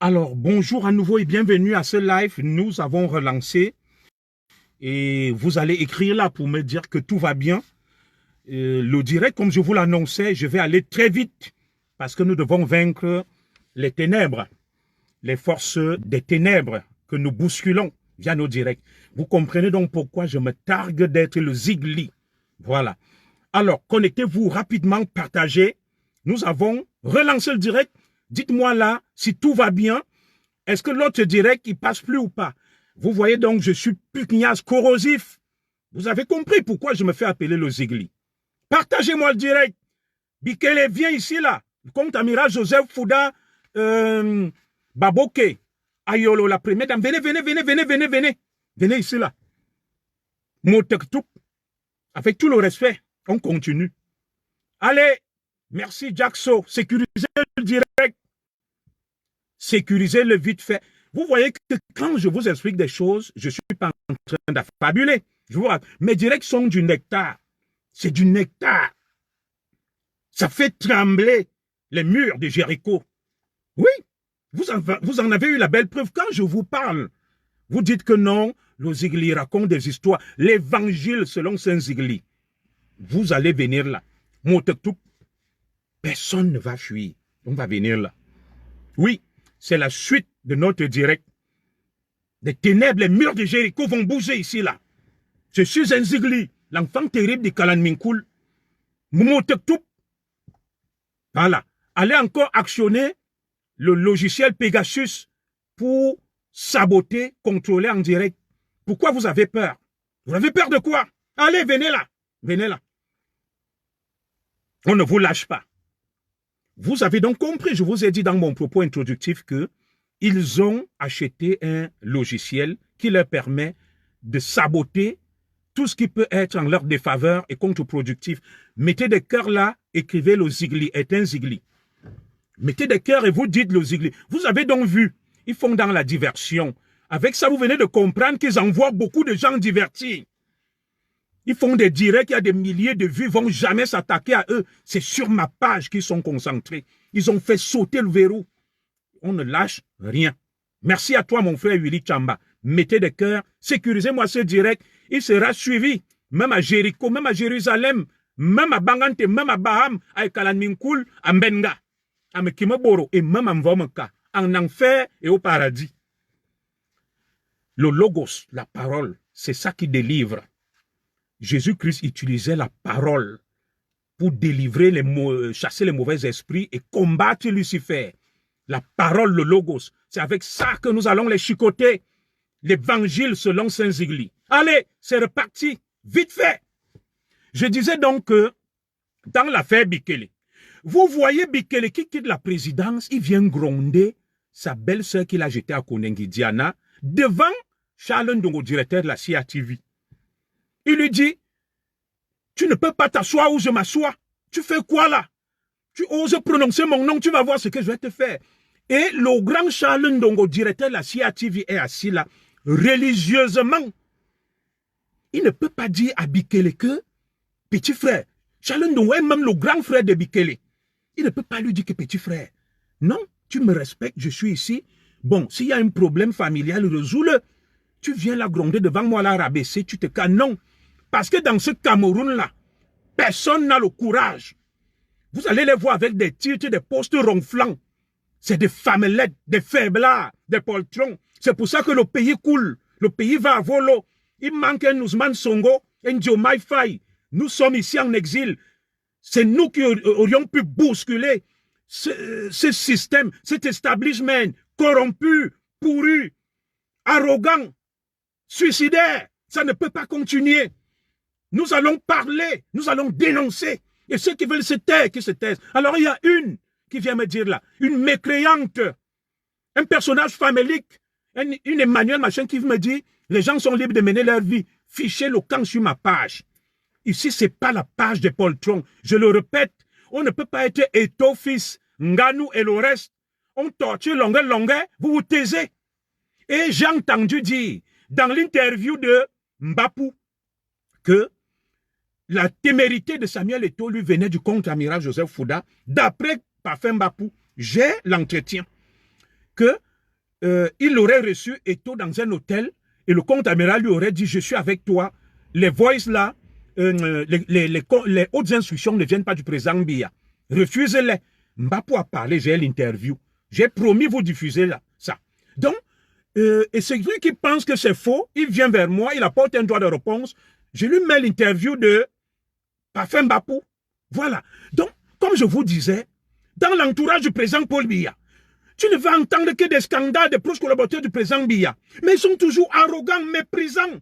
Alors, bonjour à nouveau et bienvenue à ce live. Nous avons relancé et vous allez écrire là pour me dire que tout va bien. Le direct, comme je vous l'annonçais, je vais aller très vite parce que nous devons vaincre les ténèbres, les forces des ténèbres que nous bousculons via nos directs. Vous comprenez donc pourquoi je me targue d'être le Zigli. Voilà. Alors, connectez-vous rapidement, partagez. Nous avons relancé le direct. Dites-moi là si tout va bien. Est-ce que l'autre direct, il passe plus ou pas? Vous voyez donc, je suis pugnace, corrosif. Vous avez compris pourquoi je me fais appeler le Zigli. Partagez-moi le direct. Bikele, viens ici là. Compte amiral Joseph Fouda Baboke. Ayolo, la première dame. Venez. Venez ici là. Motektouk. Avec tout le respect, on continue. Allez, merci Jackso. Sécurisez le direct. Sécurisez le vite fait. Vous voyez que quand je vous explique des choses, je ne suis pas en train d'affabuler. Mes directs sont du nectar. C'est du nectar. Ça fait trembler les murs de Jéricho. Oui, vous en avez eu la belle preuve. Quand je vous parle, vous dites que non, le Zigli raconte des histoires. L'évangile selon Saint Zigli. Vous allez venir là. Personne ne va fuir. On va venir là. Oui, c'est la suite de notre direct. Les ténèbres, les murs de Jéricho vont bouger ici là. Je suis un Zigli, l'enfant terrible de Kalan Minkoul. Voilà. Allez encore actionner le logiciel Pegasus pour saboter, contrôler en direct. Pourquoi vous avez peur? Vous avez peur de quoi? Allez, venez là. Venez là. On ne vous lâche pas. Vous avez donc compris, je vous ai dit dans mon propos introductif que ils ont acheté un logiciel qui leur permet de saboter tout ce qui peut être en leur défaveur et contre-productif. Mettez des cœurs là, écrivez le Zigli est un Zigli. Mettez des cœurs et vous dites le Zigli. Vous avez donc vu, ils font dans la diversion. Avec ça, vous venez de comprendre qu'ils envoient beaucoup de gens divertis. Ils font des directs, il y a des milliers de vues, ils ne vont jamais s'attaquer à eux. C'est sur ma page qu'ils sont concentrés. Ils ont fait sauter le verrou. On ne lâche rien. Merci à toi, mon frère Willy Chamba. Mettez des cœurs, sécurisez-moi ce direct. Il sera suivi, même à Jéricho, même à Jérusalem, même à Bangante, même à Baham, à Kalan Minkoul, à Mbenga, à Mekimoboro et même à Mvomeka, en enfer et au paradis. Le logos, la parole, c'est ça qui délivre. Jésus-Christ utilisait la parole pour délivrer chasser les mauvais esprits et combattre Lucifer. La parole, le logos, c'est avec ça que nous allons les chicoter. L'évangile selon Saint Zigli. Allez, c'est reparti, vite fait. Je disais donc que dans l'affaire Bikele, vous voyez Bikele qui quitte la présidence, il vient gronder sa belle-sœur qu'il a jetée à Konengi Diana devant Charles Ndongo, directeur de la CATV. Il lui dit, tu ne peux pas t'asseoir où je m'assois. Tu fais quoi là? Tu oses prononcer mon nom, tu vas voir ce que je vais te faire. Et le grand Charles Ndongo, directeur de la CATV, est assis là, religieusement. Il ne peut pas dire à Bikele que, petit frère, Charles Ndongo est même le grand frère de Bikele. Il ne peut pas lui dire que petit frère. Non, tu me respectes, je suis ici. Bon, s'il y a un problème familial, résous-le. Tu viens là gronder devant moi, là, rabaisser, tu te calmes. Non. Parce que dans ce Cameroun-là, personne n'a le courage. Vous allez les voir avec des titres, des postes ronflants. C'est des famelettes, des faiblards, des poltrons. C'est pour ça que le pays coule. Le pays va à volo. Il manque un Ousmane Songo, un Diomaye Faye. Nous sommes ici en exil. C'est nous qui aurions pu bousculer ce système, cet establishment corrompu, pourri, arrogant, suicidaire. Ça ne peut pas continuer. Nous allons parler, nous allons dénoncer. Et ceux qui veulent se taire, qui se taisent. Alors il y a une qui vient me dire là, une mécréante, un personnage famélique, une Emmanuel Machin qui me dit, les gens sont libres de mener leur vie. Fichez le camp sur ma page. Ici, ce n'est pas la page des poltrons. Je le répète, on ne peut pas être Eto, fils, Nganou et le reste. On torture longueur, vous vous taisez. Et j'ai entendu dire, dans l'interview de Mbapou, que la témérité de Samuel Eto'o lui venait du contre-amiral Joseph Fouda. D'après Parfait Mbapou, j'ai l'entretien que il aurait reçu Eto'o dans un hôtel et le comte amiral lui aurait dit, je suis avec toi. Les voices là, les hautes instructions ne viennent pas du président Biya. Refusez-les. Mbapou a parlé, j'ai l'interview. J'ai promis vous diffuser là, ça. Donc, et celui qui pense que c'est faux, il vient vers moi, il apporte un droit de réponse. Je lui mets l'interview de Parfait Mbapou. Voilà. Donc, comme je vous disais, dans l'entourage du président Paul Biya, tu ne vas entendre que des scandales des proches collaborateurs du président Biya. Mais ils sont toujours arrogants, méprisants,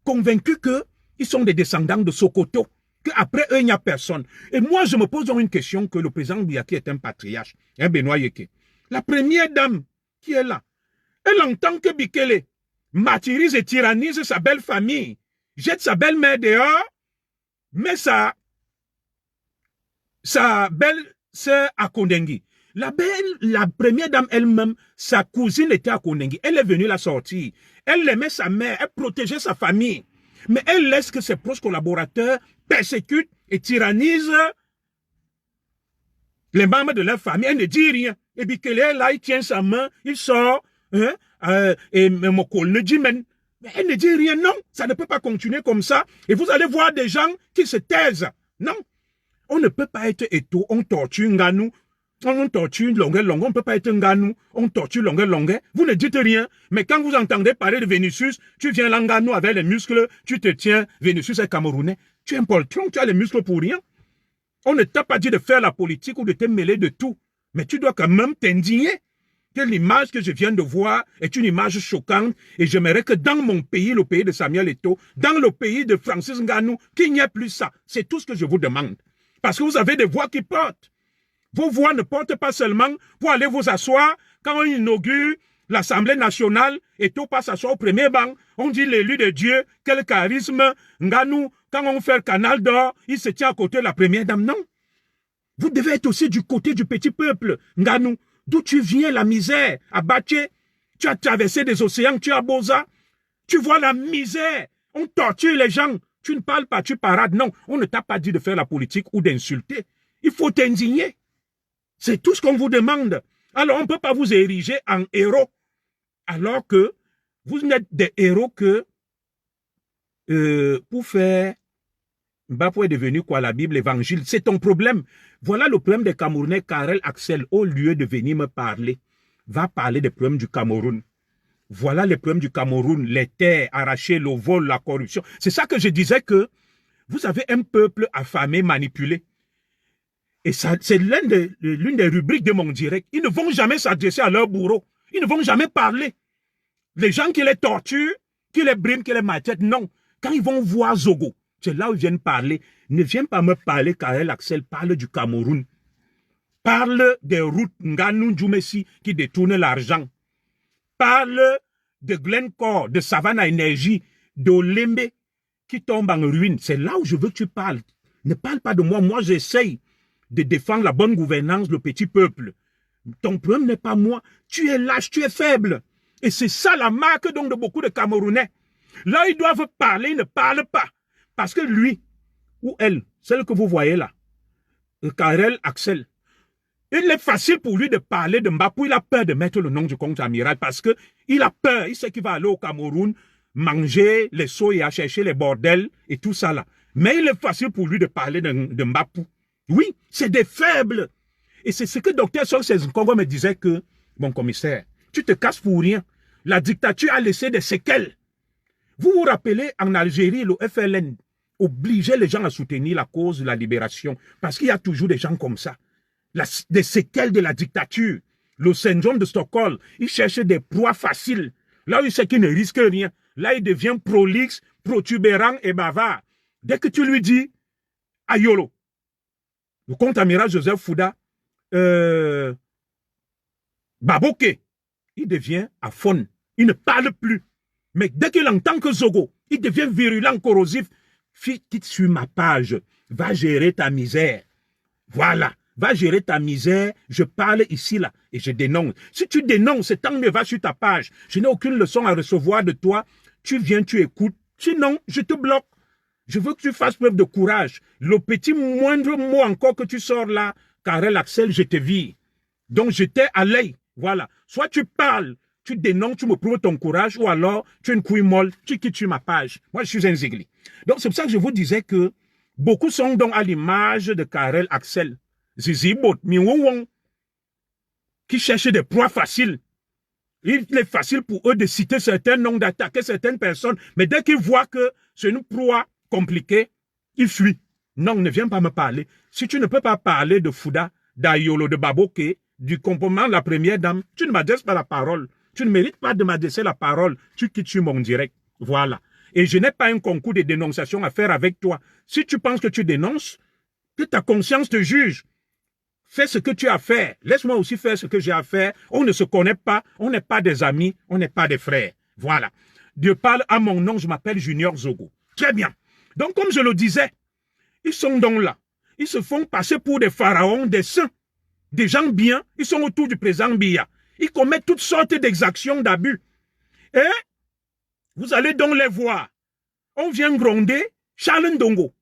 convaincus qu'ils sont des descendants de Sokoto, qu'après eux, il n'y a personne. Et moi, je me pose donc une question que le président Biya, qui est un patriarche, hein, Benoît Yeke, la première dame qui est là, elle entend que Bikele martyrise et tyrannise sa belle famille, jette sa belle-mère dehors, met sa belle-sœur à Kondengi. La première dame elle-même, sa cousine était à Kondengi. Elle est venue la sortir. Elle aimait sa mère, elle protégeait sa famille. Mais elle laisse que ses proches collaborateurs persécutent et tyrannisent les membres de leur famille. Elle ne dit rien. Et puis qu'elle est là, il tient sa main, il sort, hein, et Mokol ne dit même. Mais elle ne dit rien, non. Ça ne peut pas continuer comme ça. Et vous allez voir des gens qui se taisent. Non. On ne peut pas être Eto'o, on torture Nganou, on torture longueur, on ne peut pas être Nganou, on torture longueur. Vous ne dites rien, mais quand vous entendez parler de Vinicius, tu viens là Nganou avec les muscles, tu te tiens, Vinicius est Camerounais, tu es un poltron, tu as les muscles pour rien. On ne t'a pas dit de faire la politique ou de te mêler de tout, mais tu dois quand même t'indigner que l'image que je viens de voir est une image choquante et j'aimerais que dans mon pays, le pays de Samuel Eto'o, dans le pays de Francis Nganou, qu'il n'y ait plus ça. C'est tout ce que je vous demande. Parce que vous avez des voix qui portent. Vos voix ne portent pas seulement pour aller vous asseoir quand on inaugure l'Assemblée nationale et tout passe s'asseoir au premier banc. On dit l'élu de Dieu, quel charisme. Nganou, quand on fait le canal d'or, il se tient à côté de la première dame. Non. Vous devez être aussi du côté du petit peuple. Nganou, d'où tu viens, la misère, à Baché. Tu as traversé des océans, tu es à Boza. Tu vois la misère. On torture les gens. Tu ne parles pas, tu parades. Non, on ne t'a pas dit de faire la politique ou d'insulter. Il faut t'indigner. C'est tout ce qu'on vous demande. Alors, on ne peut pas vous ériger en héros. Alors que vous n'êtes des héros que pour faire... Mbapou est devenu quoi, la Bible, l'évangile. C'est ton problème. Voilà le problème des Camerounais. Karel Axel, au lieu de venir me parler, va parler des problèmes du Cameroun. Voilà les problèmes du Cameroun, les terres arrachées, le vol, la corruption. C'est ça que je disais que vous avez un peuple affamé, manipulé. Et ça, c'est l'une des rubriques de mon direct. Ils ne vont jamais s'adresser à leur bourreau. Ils ne vont jamais parler. Les gens qui les torturent, qui les briment, qui les maltraitent, non. Quand ils vont voir Zogo, c'est là où ils viennent parler. Ne viens pas me parler, Karel Axel, parle du Cameroun. Parle des routes Nganou Djoumessi qui détournent l'argent. Parle de Glencore, de Savannah Énergie, d'Olembe qui tombe en ruine. C'est là où je veux que tu parles. Ne parle pas de moi. Moi, j'essaye de défendre la bonne gouvernance, le petit peuple. Ton problème n'est pas moi. Tu es lâche, tu es faible. Et c'est ça la marque donc de beaucoup de Camerounais. Là, ils doivent parler, ils ne parlent pas. Parce que lui, ou elle, celle que vous voyez là, Karel Axel, il est facile pour lui de parler de Mbapou. Il a peur de mettre le nom du comte amiral parce que il a peur. Il sait qu'il va aller au Cameroun, manger les soya, chercher les bordels et tout ça là. Mais il est facile pour lui de parler de Mbapou. Oui, c'est des faibles. Et c'est ce que Dr Sokses Nkongo me disait que, mon commissaire, tu te casses pour rien. La dictature a laissé des séquelles. Vous vous rappelez, en Algérie, le FLN obligeait les gens à soutenir la cause de la libération parce qu'il y a toujours des gens comme ça. Des séquelles de la dictature. Le syndrome de Stockholm, il cherche des proies faciles. Là où il sait qu'il ne risque rien. Là, il devient prolixe, protubérant et bavard. Dès que tu lui dis, Ayolo, le comte amiral Joseph Fouda, Baboke, il devient aphone. Il ne parle plus. Mais dès qu'il entend que Zogo, il devient virulent, corrosif. Quitte sur ma page. Va gérer ta misère. Voilà. Va gérer ta misère, je parle ici, là, et je dénonce. Si tu dénonces, c'est tant mieux, va sur ta page. Je n'ai aucune leçon à recevoir de toi. Tu viens, tu écoutes. Sinon, je te bloque. Je veux que tu fasses preuve de courage. Le petit moindre mot encore que tu sors là, Karel Axel, je te vire. Donc, j'étais à l'œil. Voilà. Soit tu parles tu dénonces, tu me prouves ton courage, ou alors tu es une couille molle, tu quittes sur ma page. Moi, je suis un zigli. Donc, c'est pour ça que je vous disais que beaucoup sont donc à l'image de Karel Axel, Zizi Bot, Miwong, qui cherchent des proies faciles. Il est facile pour eux de citer certains noms, d'attaquer certaines personnes, mais dès qu'ils voient que c'est une proie compliquée, ils fuient. Non, ne viens pas me parler. Si tu ne peux pas parler de Fouda, d'Ayolo, de Baboke, du comportement de la première dame, tu ne m'adresses pas la parole. Tu ne mérites pas de m'adresser la parole. Tu quittes sur mon direct. Voilà. Et je n'ai pas un concours de dénonciation à faire avec toi. Si tu penses que tu dénonces, que ta conscience te juge. Fais ce que tu as à faire. Laisse-moi aussi faire ce que j'ai à faire. On ne se connaît pas. On n'est pas des amis. On n'est pas des frères. Voilà. Dieu parle à mon nom. Je m'appelle Junior Zogo. Très bien. Donc, comme je le disais, ils sont donc là. Ils se font passer pour des pharaons, des saints, des gens bien. Ils sont autour du président Biya. Ils commettent toutes sortes d'exactions, d'abus. Et vous allez donc les voir. On vient gronder Charles Ndongo.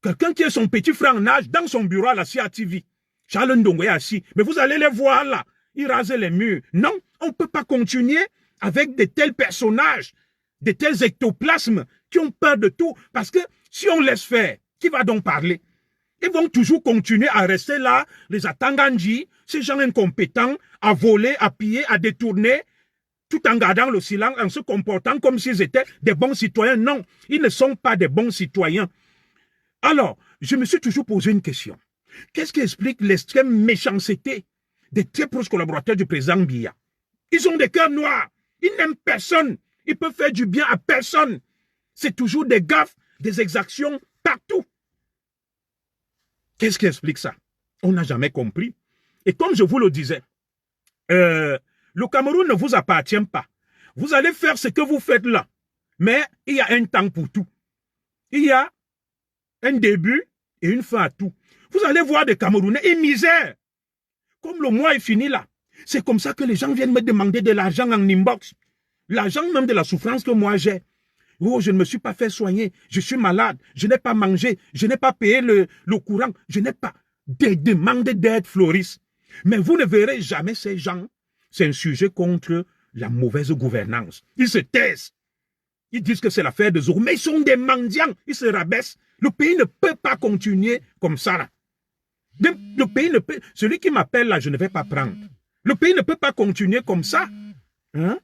Quelqu'un qui est son petit frère en âge dans son bureau à la CRTV. Charles Ndongo est assis. Mais vous allez les voir là. Ils rasent les murs. Non, on ne peut pas continuer avec de tels personnages, de tels ectoplasmes qui ont peur de tout. Parce que si on laisse faire, qui va donc parler? Ils vont toujours continuer à rester là, les Atanganji, ces gens incompétents, à voler, à piller, à détourner, tout en gardant le silence, en se comportant comme s'ils étaient des bons citoyens. Non, ils ne sont pas des bons citoyens. Alors, je me suis toujours posé une question. Qu'est-ce qui explique l'extrême méchanceté des très proches collaborateurs du président Biya? Ils ont des cœurs noirs. Ils n'aiment personne. Ils peuvent faire du bien à personne. C'est toujours des gaffes, des exactions partout. Qu'est-ce qui explique ça? On n'a jamais compris. Et comme je vous le disais, le Cameroun ne vous appartient pas. Vous allez faire ce que vous faites là. Mais il y a un temps pour tout. Il y a un début et une fin à tout. Vous allez voir des Camerounais et misère. Comme le mois est fini là. C'est comme ça que les gens viennent me demander de l'argent en inbox. L'argent même de la souffrance que moi j'ai. Oh, je ne me suis pas fait soigner. Je suis malade. Je n'ai pas mangé. Je n'ai pas payé le courant. Je n'ai pas des demandes d'aide fleuristes. Mais vous ne verrez jamais ces gens. C'est un sujet contre la mauvaise gouvernance. Ils se taisent. Ils disent que c'est l'affaire de Zourou. Mais ils sont des mendiants. Ils se rabaissent. Le pays ne peut pas continuer comme ça là. Le pays ne peut... Celui qui m'appelle là, je ne vais pas prendre. Le pays ne peut pas continuer comme ça. Hein?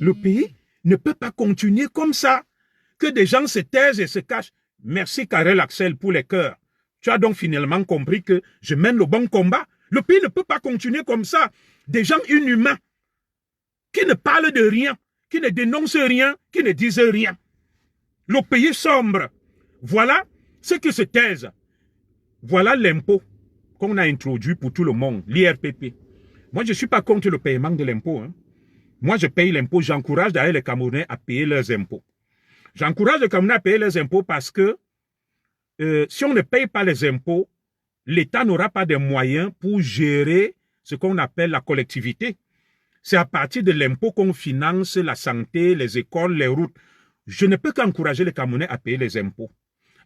Le pays ne peut pas continuer comme ça. Que des gens se taisent et se cachent. Merci Karel Axel pour les cœurs. Tu as donc finalement compris que je mène le bon combat. Le pays ne peut pas continuer comme ça. Des gens inhumains qui ne parlent de rien, qui ne dénoncent rien, qui ne disent rien. Le pays sombre. Voilà ceux qui se taisent. Voilà l'impôt qu'on a introduit pour tout le monde, l'IRPP. Moi, je ne suis pas contre le paiement de l'impôt. Hein. Moi, je paye l'impôt. J'encourage d'ailleurs les Camerounais à payer leurs impôts. J'encourage les Camerounais à payer leurs impôts parce que si on ne paye pas les impôts, l'État n'aura pas de moyens pour gérer ce qu'on appelle la collectivité. C'est à partir de l'impôt qu'on finance la santé, les écoles, les routes. Je ne peux qu'encourager les Camerounais à payer les impôts.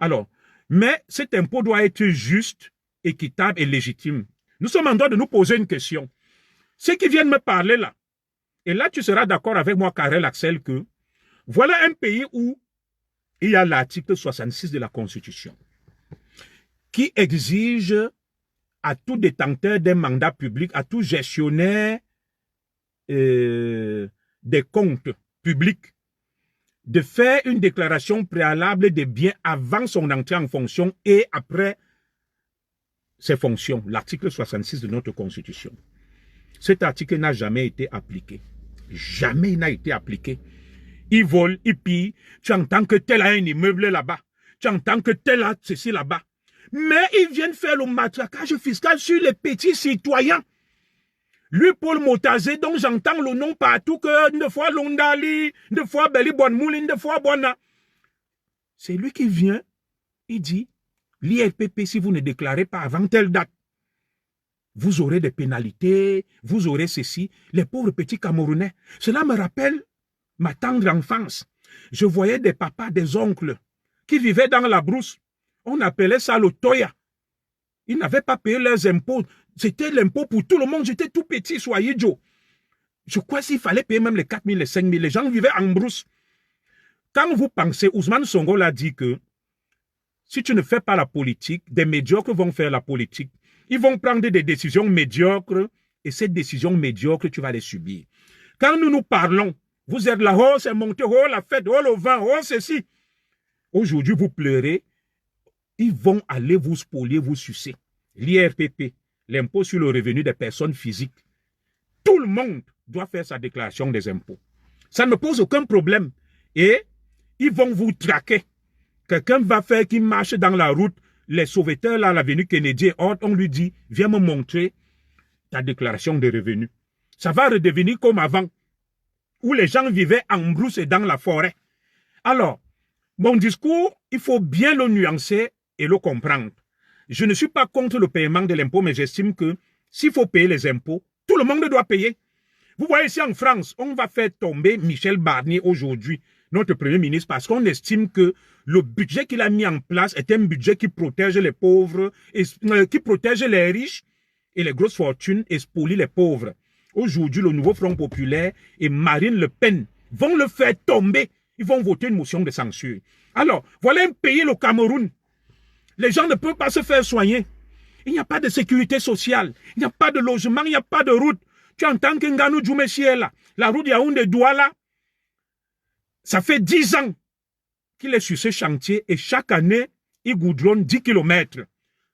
Alors, mais cet impôt doit être juste, équitable et légitime. Nous sommes en droit de nous poser une question. Ceux qui viennent me parler là, et là tu seras d'accord avec moi, Karel Axel, que voilà un pays où il y a l'article 66 de la Constitution qui exige à tout détenteur d'un mandat public, à tout gestionnaire des comptes publics, de faire une déclaration préalable des biens avant son entrée en fonction et après ses fonctions. L'article 66 de notre Constitution. Cet article n'a jamais été appliqué. Jamais il n'a été appliqué. Ils volent, ils pillent. Tu entends que tel a un immeuble là-bas. Tu entends que tel a ceci là-bas. Mais ils viennent faire le matraquage fiscal sur les petits citoyens. Lui, Paul Motazé, dont j'entends le nom partout, que une fois Londali, une fois Beli Bonmoul, une fois Bona. C'est lui qui vient, il dit, l'IRPP, si vous ne déclarez pas avant telle date, vous aurez des pénalités, vous aurez ceci. Les pauvres petits Camerounais. Cela me rappelle ma tendre enfance. Je voyais des papas, des oncles, qui vivaient dans la brousse. On appelait ça le toya. Ils n'avaient pas payé leurs impôts. C'était l'impôt pour tout le monde. J'étais tout petit, soyez Joe. Je crois qu'il fallait payer même les 4 000, les 5 000. Les gens vivaient en brousse. Quand vous pensez, Ousmane Sonko l'a dit que si tu ne fais pas la politique, des médiocres vont faire la politique. Ils vont prendre des décisions médiocres et ces décisions médiocres, tu vas les subir. Quand nous parlons, vous êtes là, oh, c'est monté, oh, la fête, oh, le vent, oh, ceci. Aujourd'hui, vous pleurez. Ils vont aller vous spolier, vous sucer. L'IRPP, l'impôt sur le revenu des personnes physiques. Tout le monde doit faire sa déclaration des impôts. Ça ne pose aucun problème. Et ils vont vous traquer. Quelqu'un va faire qui marche dans la route, les sauveteurs là, l'avenue Kennedy, on lui dit, viens me montrer ta déclaration de revenus. Ça va redevenir comme avant, où les gens vivaient en brousse et dans la forêt. Alors, mon discours, il faut bien le nuancer et le comprendre. Je ne suis pas contre le paiement de l'impôt, mais j'estime que s'il faut payer les impôts, tout le monde doit payer. Vous voyez ici en France, on va faire tomber Michel Barnier aujourd'hui, notre Premier ministre, parce qu'on estime que le budget qu'il a mis en place est un budget qui protège les pauvres, qui protège les riches et les grosses fortunes et spolie les pauvres. Aujourd'hui, le nouveau Front populaire et Marine Le Pen vont le faire tomber. Ils vont voter une motion de censure. Alors, voilà un pays, le Cameroun. Les gens ne peuvent pas se faire soigner. Il n'y a pas de sécurité sociale. Il n'y a pas de logement, il n'y a pas de route. Tu entends que Nganou Djoumessi est là. La route Yaoundé-Douala, ça fait 10 ans qu'il est sur ce chantier et chaque année, il goudronne 10 km.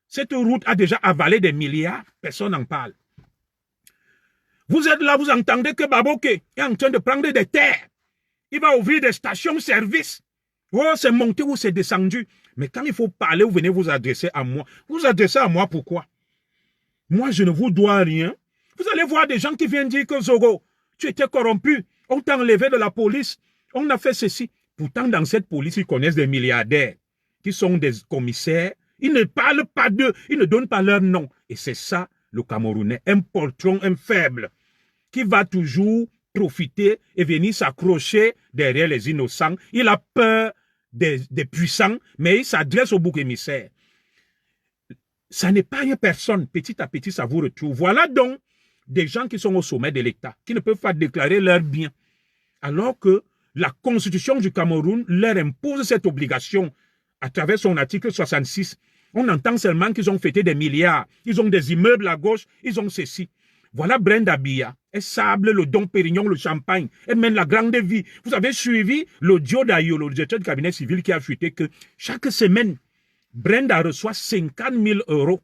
Cette route a déjà avalé des milliards. Personne n'en parle. Vous êtes là, vous entendez que Baboké est en train de prendre des terres. Il va ouvrir des stations-service. Oh, c'est monté ou c'est descendu. Mais quand il faut parler, vous venez vous adresser à moi. Vous adressez à moi pourquoi? Moi, je ne vous dois rien. Vous allez voir des gens qui viennent dire que Zogo, tu étais corrompu. On t'a enlevé de la police. On a fait ceci. Pourtant, dans cette police, ils connaissent des milliardaires qui sont des commissaires. Ils ne parlent pas d'eux. Ils ne donnent pas leur nom. Et c'est ça, le Camerounais. Un poltron, un faible, qui va toujours profiter et venir s'accrocher derrière les innocents. Il a peur des puissants, mais il s'adresse au bouc émissaire. Ça n'est pas une personne. Petit à petit, ça vous retrouve. Voilà donc des gens qui sont au sommet de l'État, qui ne peuvent pas déclarer leurs biens. Alors que la Constitution du Cameroun leur impose cette obligation à travers son article 66. On entend seulement qu'ils ont fêté des milliards. Ils ont des immeubles à gauche, ils ont ceci. Voilà Brenda Biya. Elle sable le Dom Pérignon, le champagne. Elle mène la grande vie. Vous avez suivi l'audio d'Ayolo, le directeur du cabinet civil, qui a fuité que chaque semaine, Brenda reçoit 50 000 euros.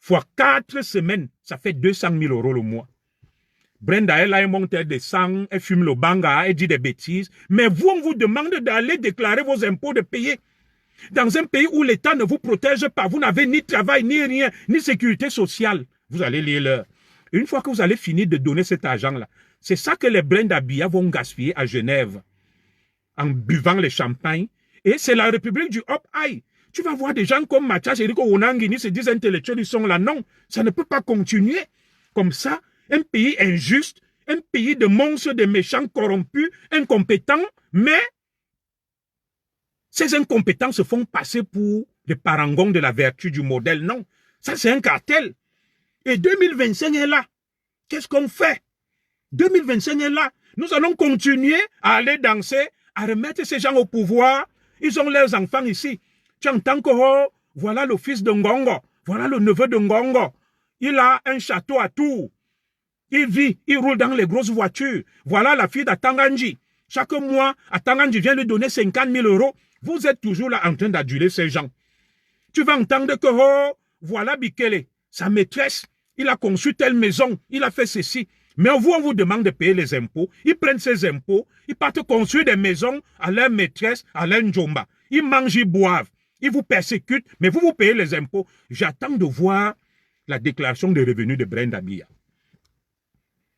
Fois 4 semaines, ça fait 200 000 euros le mois. Brenda, elle a un monteur de sang, elle fume le banga, elle dit des bêtises. Mais vous, on vous demande d'aller déclarer vos impôts, de payer. Dans un pays où l'État ne vous protège pas, vous n'avez ni travail, ni rien, ni sécurité sociale. Vous allez lire l'heure. Une fois que vous allez finir de donner cet argent-là, c'est ça que les Brenda Biya vont gaspiller à Genève, en buvant les champagnes. Et c'est la République du Hop-Aïe. Tu vas voir des gens comme Mathias Eriko Onangini se disent intellectuels, ils sont là. Non, ça ne peut pas continuer comme ça. Un pays injuste, un pays de monstres, de méchants, corrompus, incompétents, mais ces incompétents se font passer pour des parangons de la vertu du modèle. Non, ça c'est un cartel. Et 2025 est là. Qu'est-ce qu'on fait? 2025 est là. Nous allons continuer à aller danser, à remettre ces gens au pouvoir. Ils ont leurs enfants ici. Tu entends que, oh, voilà le fils de Ngongo, voilà le neveu de Ngongo. Il a un château à Tours. Il vit, il roule dans les grosses voitures. Voilà la fille d'Atanganji. Chaque mois, Atanganji vient lui donner 50 000 euros. Vous êtes toujours là en train d'aduler ces gens. Tu vas entendre que, oh, voilà Bikele, sa maîtresse, il a conçu telle maison, il a fait ceci. Mais vous, on vous demande de payer les impôts. Ils prennent ces impôts, ils partent construire des maisons à leur maîtresse, à leur njomba. Ils mangent, ils boivent. Ils vous persécutent, mais vous payez les impôts. J'attends de voir la déclaration de revenus de Brenda Biya.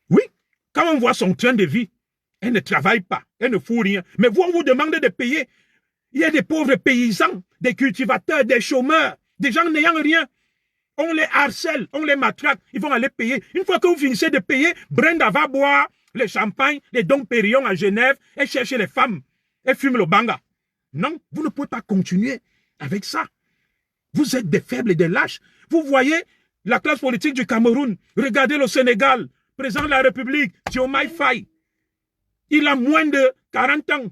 Oui, quand on voit son train de vie, elle ne travaille pas, elle ne fout rien. Mais vous, on vous demande de payer. Il y a des pauvres paysans, des cultivateurs, des chômeurs, des gens n'ayant rien. On les harcèle, on les matraque, ils vont aller payer. Une fois que vous finissez de payer, Brenda va boire les champagnes, les Dom Pérignon à Genève, et chercher les femmes, et fume le banga. Non, vous ne pouvez pas continuer avec ça. Vous êtes des faibles et des lâches. Vous voyez la classe politique du Cameroun. Regardez le Sénégal. président de la République, Diomaye Faye, il a moins de 40 ans.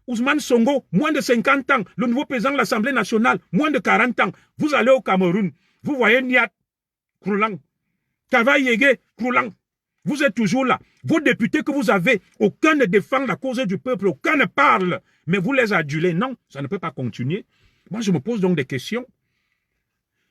Ousmane Sonko, moins de 50 ans. Le nouveau président de l'Assemblée nationale, moins de 40 ans. Vous allez au Cameroun, vous voyez Niat Kroulang, Kava Yege Kroulang. Vous êtes toujours là. Vos députés que vous avez, aucun ne défend la cause du peuple, aucun ne parle. Mais vous les adulez. Non, ça ne peut pas continuer. Moi, je me pose donc des questions.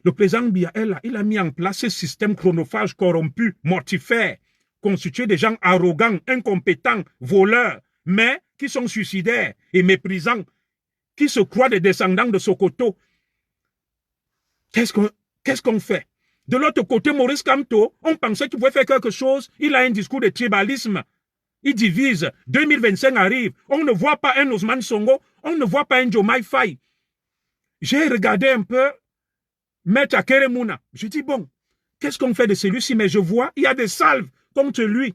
Le président Biya, il a mis en place ce système chronophage corrompu, mortifère, constitué de gens arrogants, incompétents, voleurs, mais qui sont suicidaires et méprisants, qui se croient des descendants de Sokoto. Qu'est-ce qu'on fait? De l'autre côté, Maurice Kamto, on pensait qu'il pouvait faire quelque chose. Il a un discours de tribalisme. Il divise. 2025 arrive. On ne voit pas un Ousmane Sonko. On ne voit pas un Diomaye Faye. J'ai regardé un peu Maître Akeremouna. Je dis, bon, qu'est-ce qu'on fait de celui-ci? Mais je vois, il y a des salves contre lui.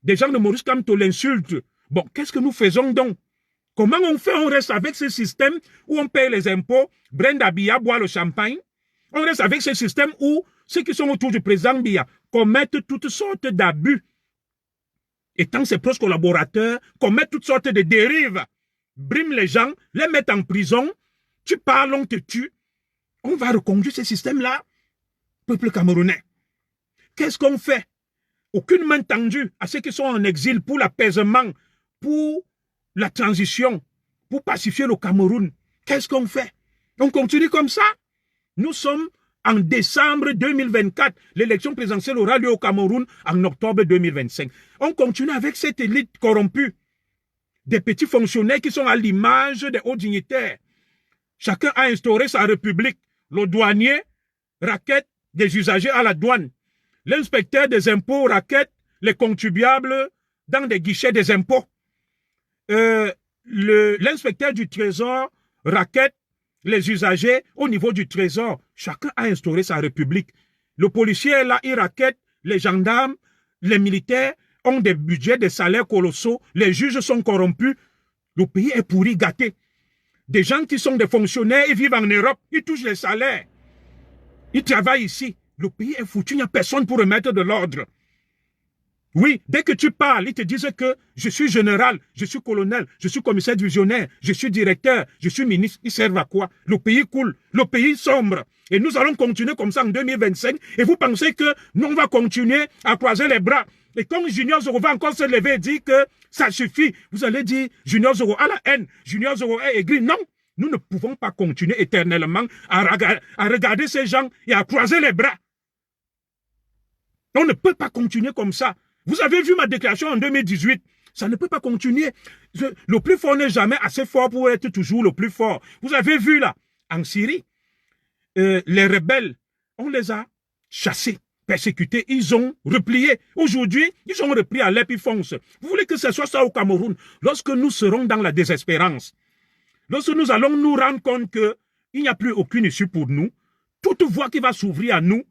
Des gens de Maurice Kamto l'insultent. Bon, qu'est-ce que nous faisons donc? Comment on fait? On reste avec ce système où on paye les impôts, Brenda Biya boit le champagne. On reste avec ce système où ceux qui sont autour du président Biya commettent toutes sortes d'abus. Étant ses proches collaborateurs, commettent toutes sortes de dérives, briment les gens, les mettent en prison. Tu parles, on te tue. On va reconduire ce système-là, peuple camerounais. Qu'est-ce qu'on fait? Aucune main tendue à ceux qui sont en exil pour l'apaisement, pour la transition, pour pacifier le Cameroun. Qu'est-ce qu'on fait? On continue comme ça? Nous sommes en décembre 2024. L'élection présidentielle aura lieu au Cameroun en octobre 2025. On continue avec cette élite corrompue. Des petits fonctionnaires qui sont à l'image des hauts dignitaires. Chacun a instauré sa république. Le douanier raquette des usagers à la douane. L'inspecteur des impôts raquette les contribuables dans des guichets des impôts. L'inspecteur du trésor raquette les usagers au niveau du trésor. Chacun a instauré sa république. Le policier est là, il raquette les gendarmes, les militaires ont des budgets, des salaires colossaux, les juges sont corrompus. Le pays est pourri, gâté. Des gens qui sont des fonctionnaires, ils vivent en Europe, ils touchent les salaires. Ils travaillent ici. Le pays est foutu, il n'y a personne pour remettre de l'ordre. Oui, dès que tu parles, ils te disent que je suis général, je suis colonel, je suis commissaire divisionnaire, je suis directeur, je suis ministre. Ils servent à quoi? Le pays coule, le pays sombre. Et nous allons continuer comme ça en 2025. Et vous pensez que nous, on va continuer à croiser les bras. Et comme Junior Zoro va encore se lever et dire que ça suffit, vous allez dire Junior Zoro a la haine, Junior Zoro est aigri. Non, nous ne pouvons pas continuer éternellement à regarder ces gens et à croiser les bras. On ne peut pas continuer comme ça. Vous avez vu ma déclaration en 2018. Ça ne peut pas continuer. Le plus fort n'est jamais assez fort pour être toujours le plus fort. Vous avez vu là, en Syrie, les rebelles, on les a chassés, persécutés, ils ont replié. Aujourd'hui, ils ont repris à l'Épifonce. Vous voulez que ce soit ça au Cameroun? Lorsque nous serons dans la désespérance, lorsque nous allons nous rendre compte qu'il n'y a plus aucune issue pour nous, toute voie qui va s'ouvrir à nous,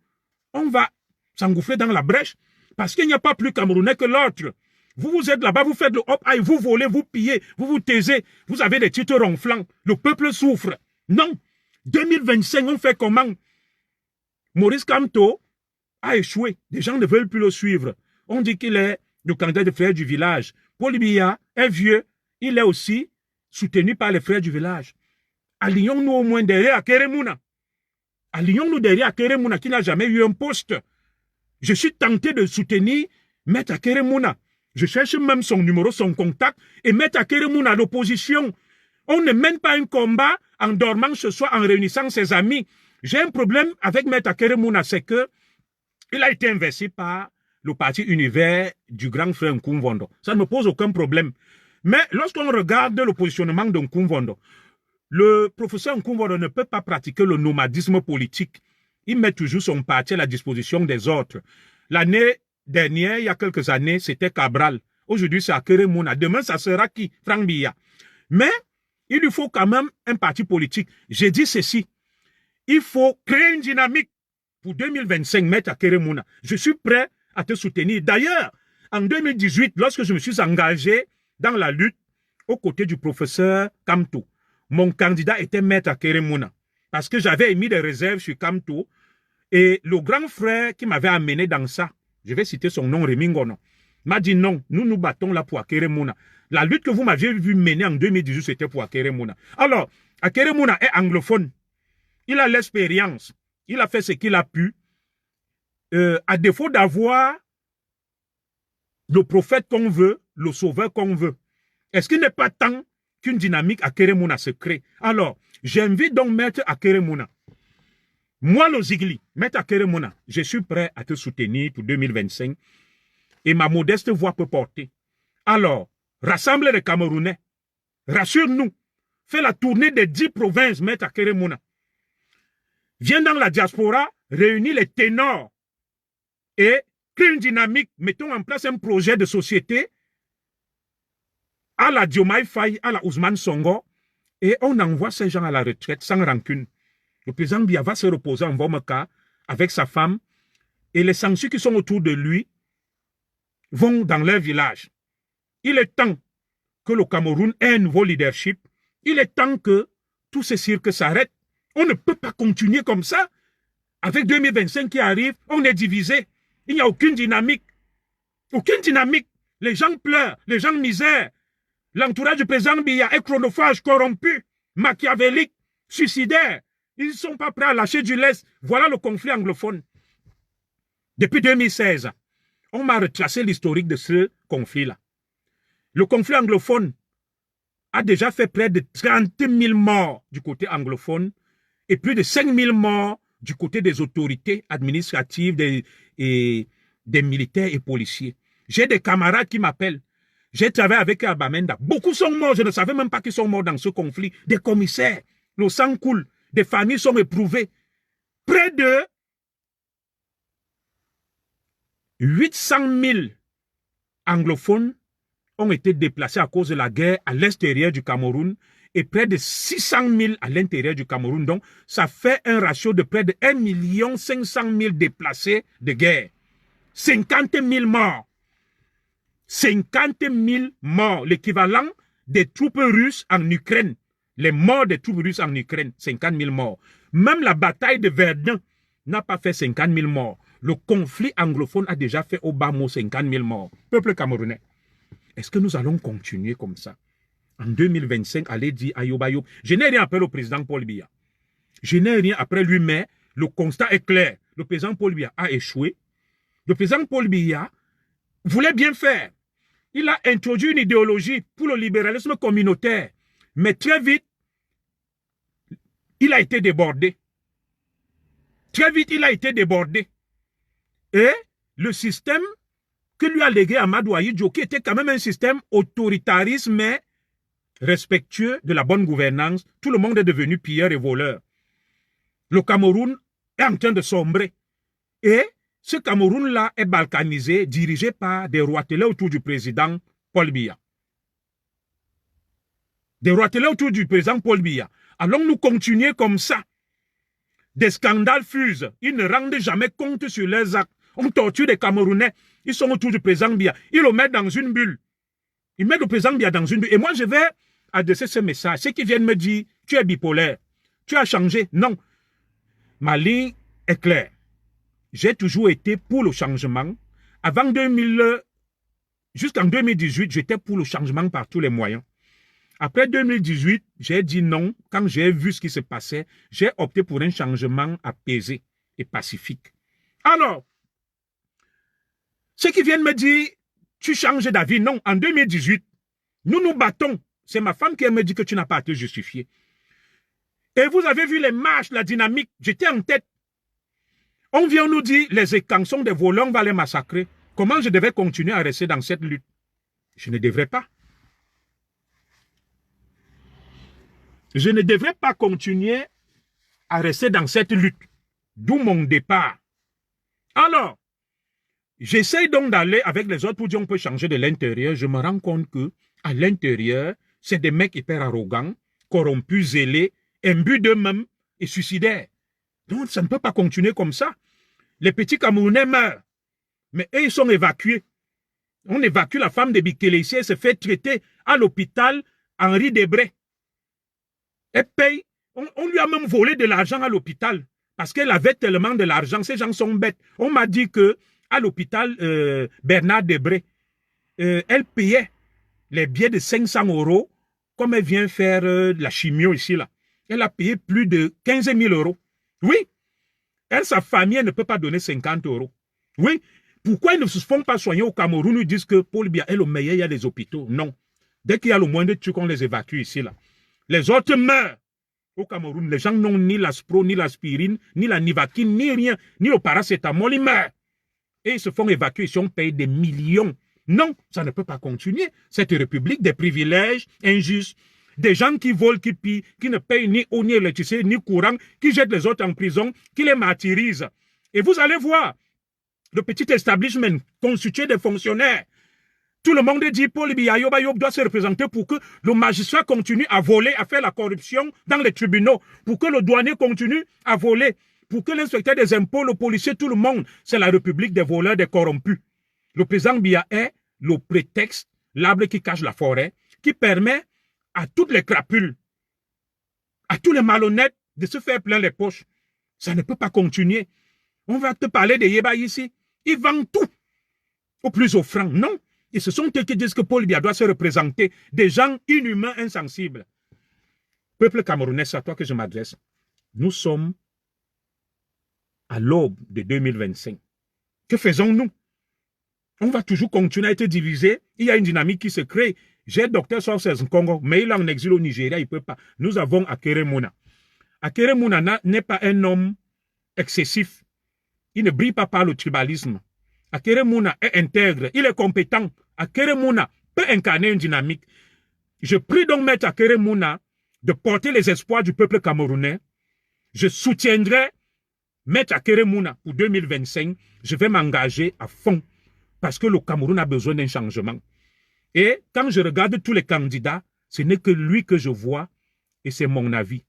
on va s'engouffrer dans la brèche. Parce qu'il n'y a pas plus Camerounais que l'autre. Vous êtes là-bas, vous faites le hop-aïe, vous volez, vous pillez, vous vous taisez. Vous avez des titres ronflants. Le peuple souffre. Non. 2025, on fait comment? Maurice Kamto a échoué. Les gens ne veulent plus le suivre. On dit qu'il est le candidat des frères du village. Paul Biya est vieux. Il est aussi soutenu par les frères du village. Alignons-nous au moins derrière Akeremouna. Alignons-nous derrière Akeremouna qui n'a jamais eu un poste. Je suis tenté de soutenir Maître Akeremouna. Je cherche même son numéro, son contact, et Maître Akeremouna à l'opposition. On ne mène pas un combat en dormant ce soir, en réunissant ses amis. J'ai un problème avec Maître Akeremouna, c'est que il a été investi par le parti univers du grand frère Nkumvondo. Ça ne me pose aucun problème. Mais lorsqu'on regarde le positionnement de Nkumvondo, le professeur Nkumvondo ne peut pas pratiquer le nomadisme politique. Il met toujours son parti à la disposition des autres. L'année dernière, il y a quelques années, c'était Cabral. Aujourd'hui, c'est Akeremouna. Demain, ça sera qui? Frank Biya. Mais il lui faut quand même un parti politique. J'ai dit ceci. Il faut créer une dynamique pour 2025, Maître Akeremouna. Je suis prêt à te soutenir. D'ailleurs, en 2018, lorsque je me suis engagé dans la lutte aux côtés du professeur Kamto, mon candidat était Maître Akeremouna. Parce que j'avais émis des réserves sur Kamto. Et le grand frère qui m'avait amené dans ça, je vais citer son nom, Rémi Ngono, m'a dit non, nous nous battons là pour Akere Mouna. La lutte que vous m'aviez vu mener en 2018, c'était pour Akere Mouna. Alors, Akere Mouna est anglophone. Il a l'expérience. Il a fait ce qu'il a pu. À défaut d'avoir le prophète qu'on veut, le sauveur qu'on veut. Est-ce qu'il n'est pas temps qu'une dynamique Akere Mouna se crée? Alors, j'invite donc Maître Akere Mouna. Moi, le Zigli, Maître Akere Mouna, je suis prêt à te soutenir pour 2025 et ma modeste voix peut porter. Alors, rassemble les Camerounais, rassure-nous, fais la tournée des 10 provinces, Maître Akere Mouna. Viens dans la diaspora, réunis les ténors et crée une dynamique, mettons en place un projet de société à la Diomaye Faye, à la Ousmane Sonko, et on envoie ces gens à la retraite sans rancune. Le président Biya va se reposer en Vomaka avec sa femme et les sanctions qui sont autour de lui vont dans leur village. Il est temps que le Cameroun ait un nouveau leadership. Il est temps que tout ce cirque s'arrête. On ne peut pas continuer comme ça. Avec 2025 qui arrive, on est divisé. Il n'y a aucune dynamique. Aucune dynamique. Les gens pleurent, les gens misèrent. L'entourage du président Biya est chronophage, corrompu, machiavélique, suicidaire. Ils ne sont pas prêts à lâcher du lest. Voilà le conflit anglophone. Depuis 2016, on m'a retracé l'historique de ce conflit-là. Le conflit anglophone a déjà fait près de 30 000 morts du côté anglophone et plus de 5 000 morts du côté des autorités administratives, des militaires et policiers. J'ai des camarades qui m'appellent. J'ai travaillé avec Abamenda. Beaucoup sont morts. Je ne savais même pas qu'ils sont morts dans ce conflit. Des commissaires. Le sang coule. Des familles sont éprouvées. Près de 800 000 anglophones ont été déplacés à cause de la guerre à l'extérieur du Cameroun et près de 600 000 à l'intérieur du Cameroun. Donc, ça fait un ratio de près de 1 500 000 déplacés de guerre. 50 000 morts. 50 000 morts, l'équivalent des troupes russes en Ukraine. Les morts des troupes russes en Ukraine, 50 000 morts. Même la bataille de Verdun n'a pas fait 50 000 morts. Le conflit anglophone a déjà fait au bas mot 50 000 morts. Peuple camerounais, est-ce que nous allons continuer comme ça? En 2025, allez dire Ayoub Ayoub. Je n'ai rien après le président Paul Biya. Je n'ai rien après lui, mais le constat est clair. Le président Paul Biya a échoué. Le président Paul Biya voulait bien faire. Il a introduit une idéologie pour le libéralisme communautaire. Mais très vite, il a été débordé. Très vite, il a été débordé. Et le système que lui a légué Amadou Ahidjo, qui était quand même un système autoritariste, mais respectueux de la bonne gouvernance, tout le monde est devenu pilleur et voleur. Le Cameroun est en train de sombrer. Et ce Cameroun-là est balkanisé, dirigé par des roitelets autour du président Paul Biya. Des roitelets autour du président Paul Biya. Allons-nous continuer comme ça? Des scandales fusent. Ils ne rendent jamais compte sur leurs actes. On torture des Camerounais. Ils sont autour du président Biya. Ils le mettent dans une bulle. Ils mettent le président Biya dans une bulle. Et moi, je vais adresser ce message. Ceux qui viennent me dire, tu es bipolaire. Tu as changé. Non. Ma ligne est claire. J'ai toujours été pour le changement. Avant 2000, jusqu'en 2018, j'étais pour le changement par tous les moyens. Après 2018, j'ai dit non. Quand j'ai vu ce qui se passait, j'ai opté pour un changement apaisé et pacifique. Alors, ceux qui viennent me dire, tu changes d'avis. Non, en 2018, nous nous battons. C'est ma femme qui me dit que tu n'as pas à te justifier. Et vous avez vu les marches, la dynamique. J'étais en tête. On vient nous dire, les écançons des voleurs, on va les massacrer. Comment je devais continuer à rester dans cette lutte? Je ne devrais pas. Je ne devrais pas continuer à rester dans cette lutte. D'où mon départ. Alors, j'essaie donc d'aller avec les autres pour dire on peut changer de l'intérieur. Je me rends compte que à l'intérieur, c'est des mecs hyper arrogants, corrompus, zélés, imbus d'eux-mêmes et suicidaires. Donc, ça ne peut pas continuer comme ça. Les petits Camerounais meurent. Mais eux, ils sont évacués. On évacue la femme de Bikele-Ici, elle se fait traiter à l'hôpital Henri Debré. Elle paye. On lui a même volé de l'argent à l'hôpital. Parce qu'elle avait tellement de l'argent. Ces gens sont bêtes. On m'a dit que à l'hôpital Bernard Debré. Elle payait les billets de 500 € comme elle vient faire de la chimio ici, là. Elle a payé plus de 15 000 €. Oui. Elle, sa famille, elle ne peut pas donner 50 €. Oui. Pourquoi ils ne se font pas soigner au Cameroun? Ils disent que Paul Biya est le meilleur, il y a des hôpitaux. Non. Dès qu'il y a le moindre truc, on les évacue ici, là. Les autres meurent. Au Cameroun, les gens n'ont ni l'aspro, ni l'aspirine, ni la nivaquine, ni rien, ni le paracétamol, ils meurent. Et ils se font évacuer, ils ont payé des millions. Non, ça ne peut pas continuer. Cette république des privilèges injustes, des gens qui volent, qui pillent, qui ne payent ni eau, ni électricité, ni courant, qui jettent les autres en prison, qui les martyrisent. Et vous allez voir, le petit establishment constitué des fonctionnaires. Tout le monde dit Paul Biya Yoba Yob doit se représenter pour que le magistrat continue à voler, à faire la corruption dans les tribunaux, pour que le douanier continue à voler, pour que l'inspecteur des impôts, le policier, tout le monde, c'est la république des voleurs, des corrompus. Le président Biya est le prétexte, l'arbre qui cache la forêt, qui permet à toutes les crapules, à tous les malhonnêtes de se faire plein les poches. Ça ne peut pas continuer. On va te parler des Yeba ici. Ils vendent tout au plus offrant. Non. Et ce sont eux qui disent que Paul Biya doit se représenter, des gens inhumains, insensibles. Peuple camerounais, c'est à toi que je m'adresse. Nous sommes à l'aube de 2025. Que faisons-nous? On va toujours continuer à être divisé. Il y a une dynamique qui se crée. J'ai le docteur Sorces Congo, mais il est en exil au Nigeria, il ne peut pas. Nous avons Akere Mouna. Akere Mouna n'est pas un homme excessif. Il ne brille pas par le tribalisme. Akere Mouna est intègre, il est compétent. Akere Mouna peut incarner une dynamique. Je prie donc Maître Akere Mouna de porter les espoirs du peuple camerounais. Je soutiendrai Maître Akere Mouna pour 2025. Je vais m'engager à fond parce que le Cameroun a besoin d'un changement. Et quand je regarde tous les candidats, ce n'est que lui que je vois et c'est mon avis.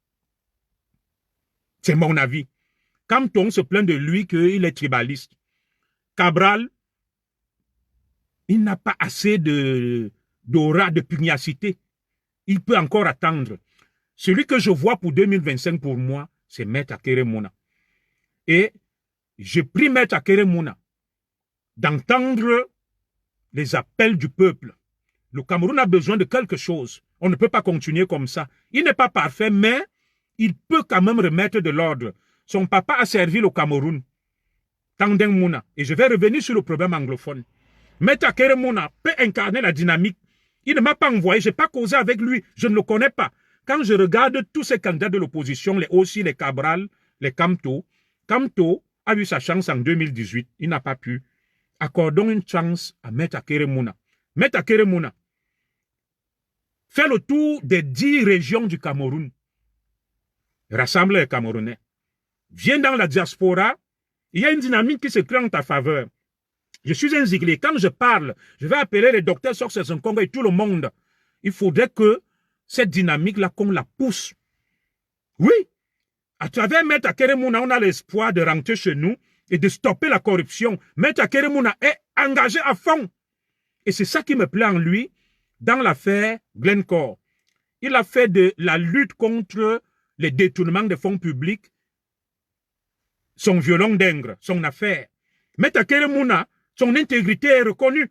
C'est mon avis. Quand on se plaint de lui qu'il est tribaliste, Cabral, il n'a pas assez d'aura, de pugnacité. Il peut encore attendre. Celui que je vois pour 2025 pour moi, c'est Maître Akere Mouna. Et je prie Maître Akere Mouna d'entendre les appels du peuple. Le Cameroun a besoin de quelque chose. On ne peut pas continuer comme ça. Il n'est pas parfait, mais il peut quand même remettre de l'ordre. Son papa a servi le Cameroun. Tandem Mouna. Et je vais revenir sur le problème anglophone. Maître Akere Mouna peut incarner la dynamique. Il ne m'a pas envoyé, je n'ai pas causé avec lui, je ne le connais pas. Quand je regarde tous ces candidats de l'opposition, les Ossi, les Cabral, les Kamto, Kamto a eu sa chance en 2018, il n'a pas pu. Accordons une chance à Maître Akere Mouna. Maître Akere Mouna fait le tour des 10 régions du Cameroun. Rassemble les Camerounais. Viens dans la diaspora. Il y a une dynamique qui se crée en ta faveur. Je suis insiglé. Quand je parle, je vais appeler les docteurs Sorces Congo et tout le monde. Il faudrait que cette dynamique-là, qu'on la pousse. Oui. À travers Maître Akere Mouna, on a l'espoir de rentrer chez nous et de stopper la corruption. Maître Akere Mouna est engagé à fond. Et c'est ça qui me plaît en lui dans l'affaire Glencore. Il a fait de la lutte contre les détournements de fonds publics son violon d'ingre, son affaire. Maître Akere Mouna, son intégrité est reconnue.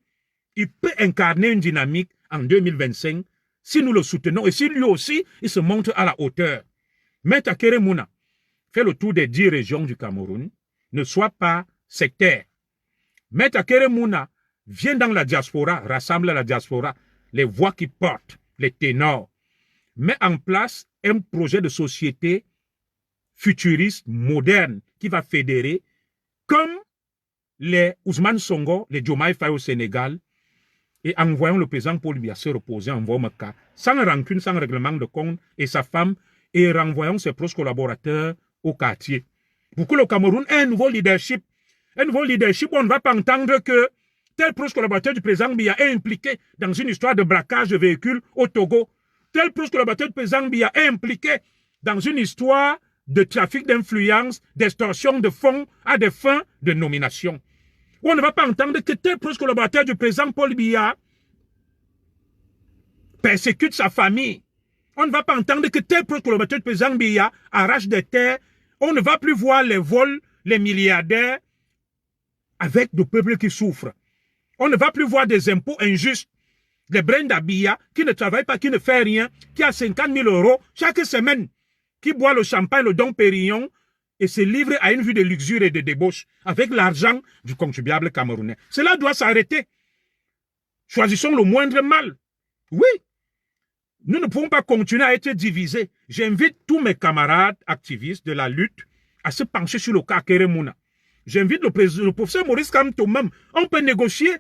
Il peut incarner une dynamique en 2025 si nous le soutenons et si lui aussi, il se montre à la hauteur. Maître Akere Mouna fait le tour des 10 régions du Cameroun. Ne soit pas sectaire. Maître Akere Mouna vient dans la diaspora, rassemble la diaspora, les voix qui portent, les ténors. Met en place un projet de société futuriste, moderne, qui va fédérer, comme les Ousmane Sonko, les Diomaye Faye au Sénégal, et envoyons le président Paul Biya se reposer en Vomaka, sans rancune, sans règlement de compte, et sa femme, et renvoyons ses proches collaborateurs au quartier. Pour que le Cameroun ait un nouveau leadership, où on ne va pas entendre que tel proche collaborateur du président Biya est impliqué dans une histoire de braquage de véhicules au Togo, tel proche collaborateur du président Biya est impliqué dans une histoire de trafic d'influence, d'extorsion de fonds à des fins de nomination. On ne va pas entendre que tel proche collaborateur du président Paul Biya persécute sa famille. On ne va pas entendre que tel proche collaborateur du président Biya arrache des terres. On ne va plus voir les vols, les milliardaires avec le peuple qui souffre. On ne va plus voir des impôts injustes. Des Brenda Biya qui ne travaillent pas, qui ne fait rien, qui a 50 000 € chaque semaine, qui boit le champagne, le Dom Pérignon et se livre à une vie de luxure et de débauche avec l'argent du contribuable camerounais. Cela doit s'arrêter. Choisissons le moindre mal. Oui, nous ne pouvons pas continuer à être divisés. J'invite tous mes camarades activistes de la lutte à se pencher sur le cas Keremouna. J'invite le professeur Maurice Kamto même. On peut négocier.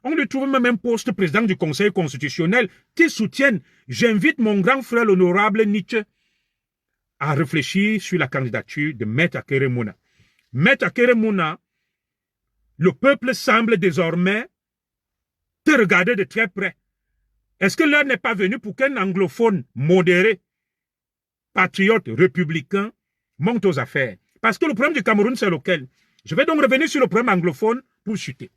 On lui trouve même un poste président du Conseil constitutionnel qui soutienne. J'invite mon grand frère l'honorable Nietzsche à réfléchir sur la candidature de Maître Keremouna. Maître Keremouna, le peuple semble désormais te regarder de très près. Est-ce que l'heure n'est pas venue pour qu'un anglophone modéré, patriote, républicain, monte aux affaires? Parce que le problème du Cameroun, c'est lequel? Je vais donc revenir sur le problème anglophone pour chuter.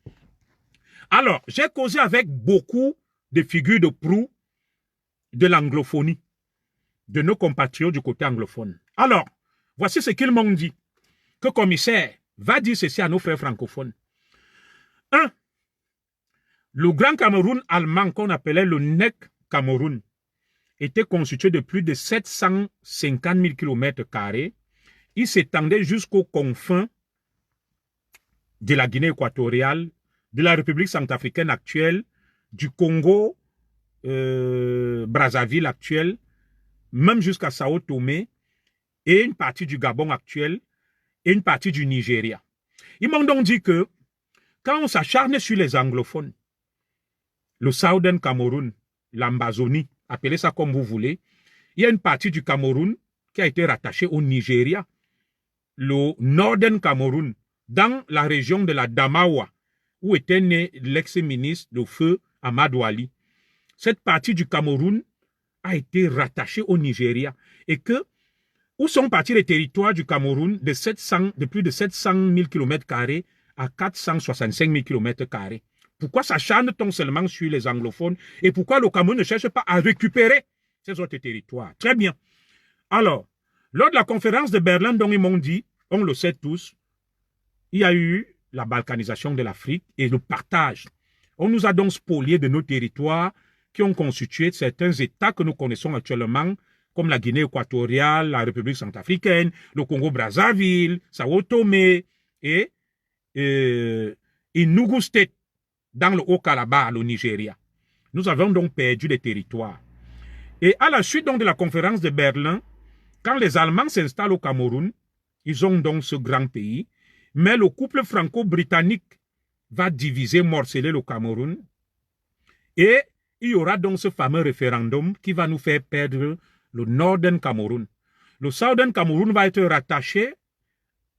Alors, j'ai causé avec beaucoup de figures de proue de l'anglophonie, de nos compatriotes du côté anglophone. Alors, voici ce qu'ils m'ont dit. Que commissaire va dire ceci à nos frères francophones. 1. Le Grand Cameroun allemand qu'on appelait le NEC Cameroun était constitué de plus de 750 000 km². Il s'étendait jusqu'aux confins de la Guinée équatoriale, de la République centrafricaine actuelle, du Congo, Brazzaville actuelle, même jusqu'à Sao Tomé, et une partie du Gabon actuel, et une partie du Nigeria. Ils m'ont donc dit que quand on s'acharne sur les anglophones, le Southern Cameroun, l'Ambazonie, appelez ça comme vous voulez, il y a une partie du Cameroun qui a été rattachée au Nigeria, le Northern Cameroun, dans la région de la Damawa, où était né l'ex-ministre de feu Amadou Ali. Cette partie du Cameroun a été rattachée au Nigeria. Et que, où sont partis les territoires du Cameroun de plus de 700 000 km² à 465 000 km²? Pourquoi s'acharne-t-on seulement sur les anglophones? Et pourquoi le Cameroun ne cherche pas à récupérer ces autres territoires? Très bien. Alors, lors de la conférence de Berlin dont ils m'ont dit, on le sait tous, il y a eu la balkanisation de l'Afrique et le partage. On nous a donc spolié de nos territoires qui ont constitué certains États que nous connaissons actuellement, comme la Guinée équatoriale, la République centrafricaine, le Congo-Brazzaville, Sao Tomé et Enugu State, dans le Haut-Kalaba, le Nigeria. Nous avons donc perdu des territoires. Et à la suite donc de la conférence de Berlin, quand les Allemands s'installent au Cameroun, ils ont donc ce grand pays, mais le couple franco-britannique va diviser, morceler le Cameroun. Et il y aura donc ce fameux référendum qui va nous faire perdre le Northern Cameroun. Le Southern Cameroun va être rattaché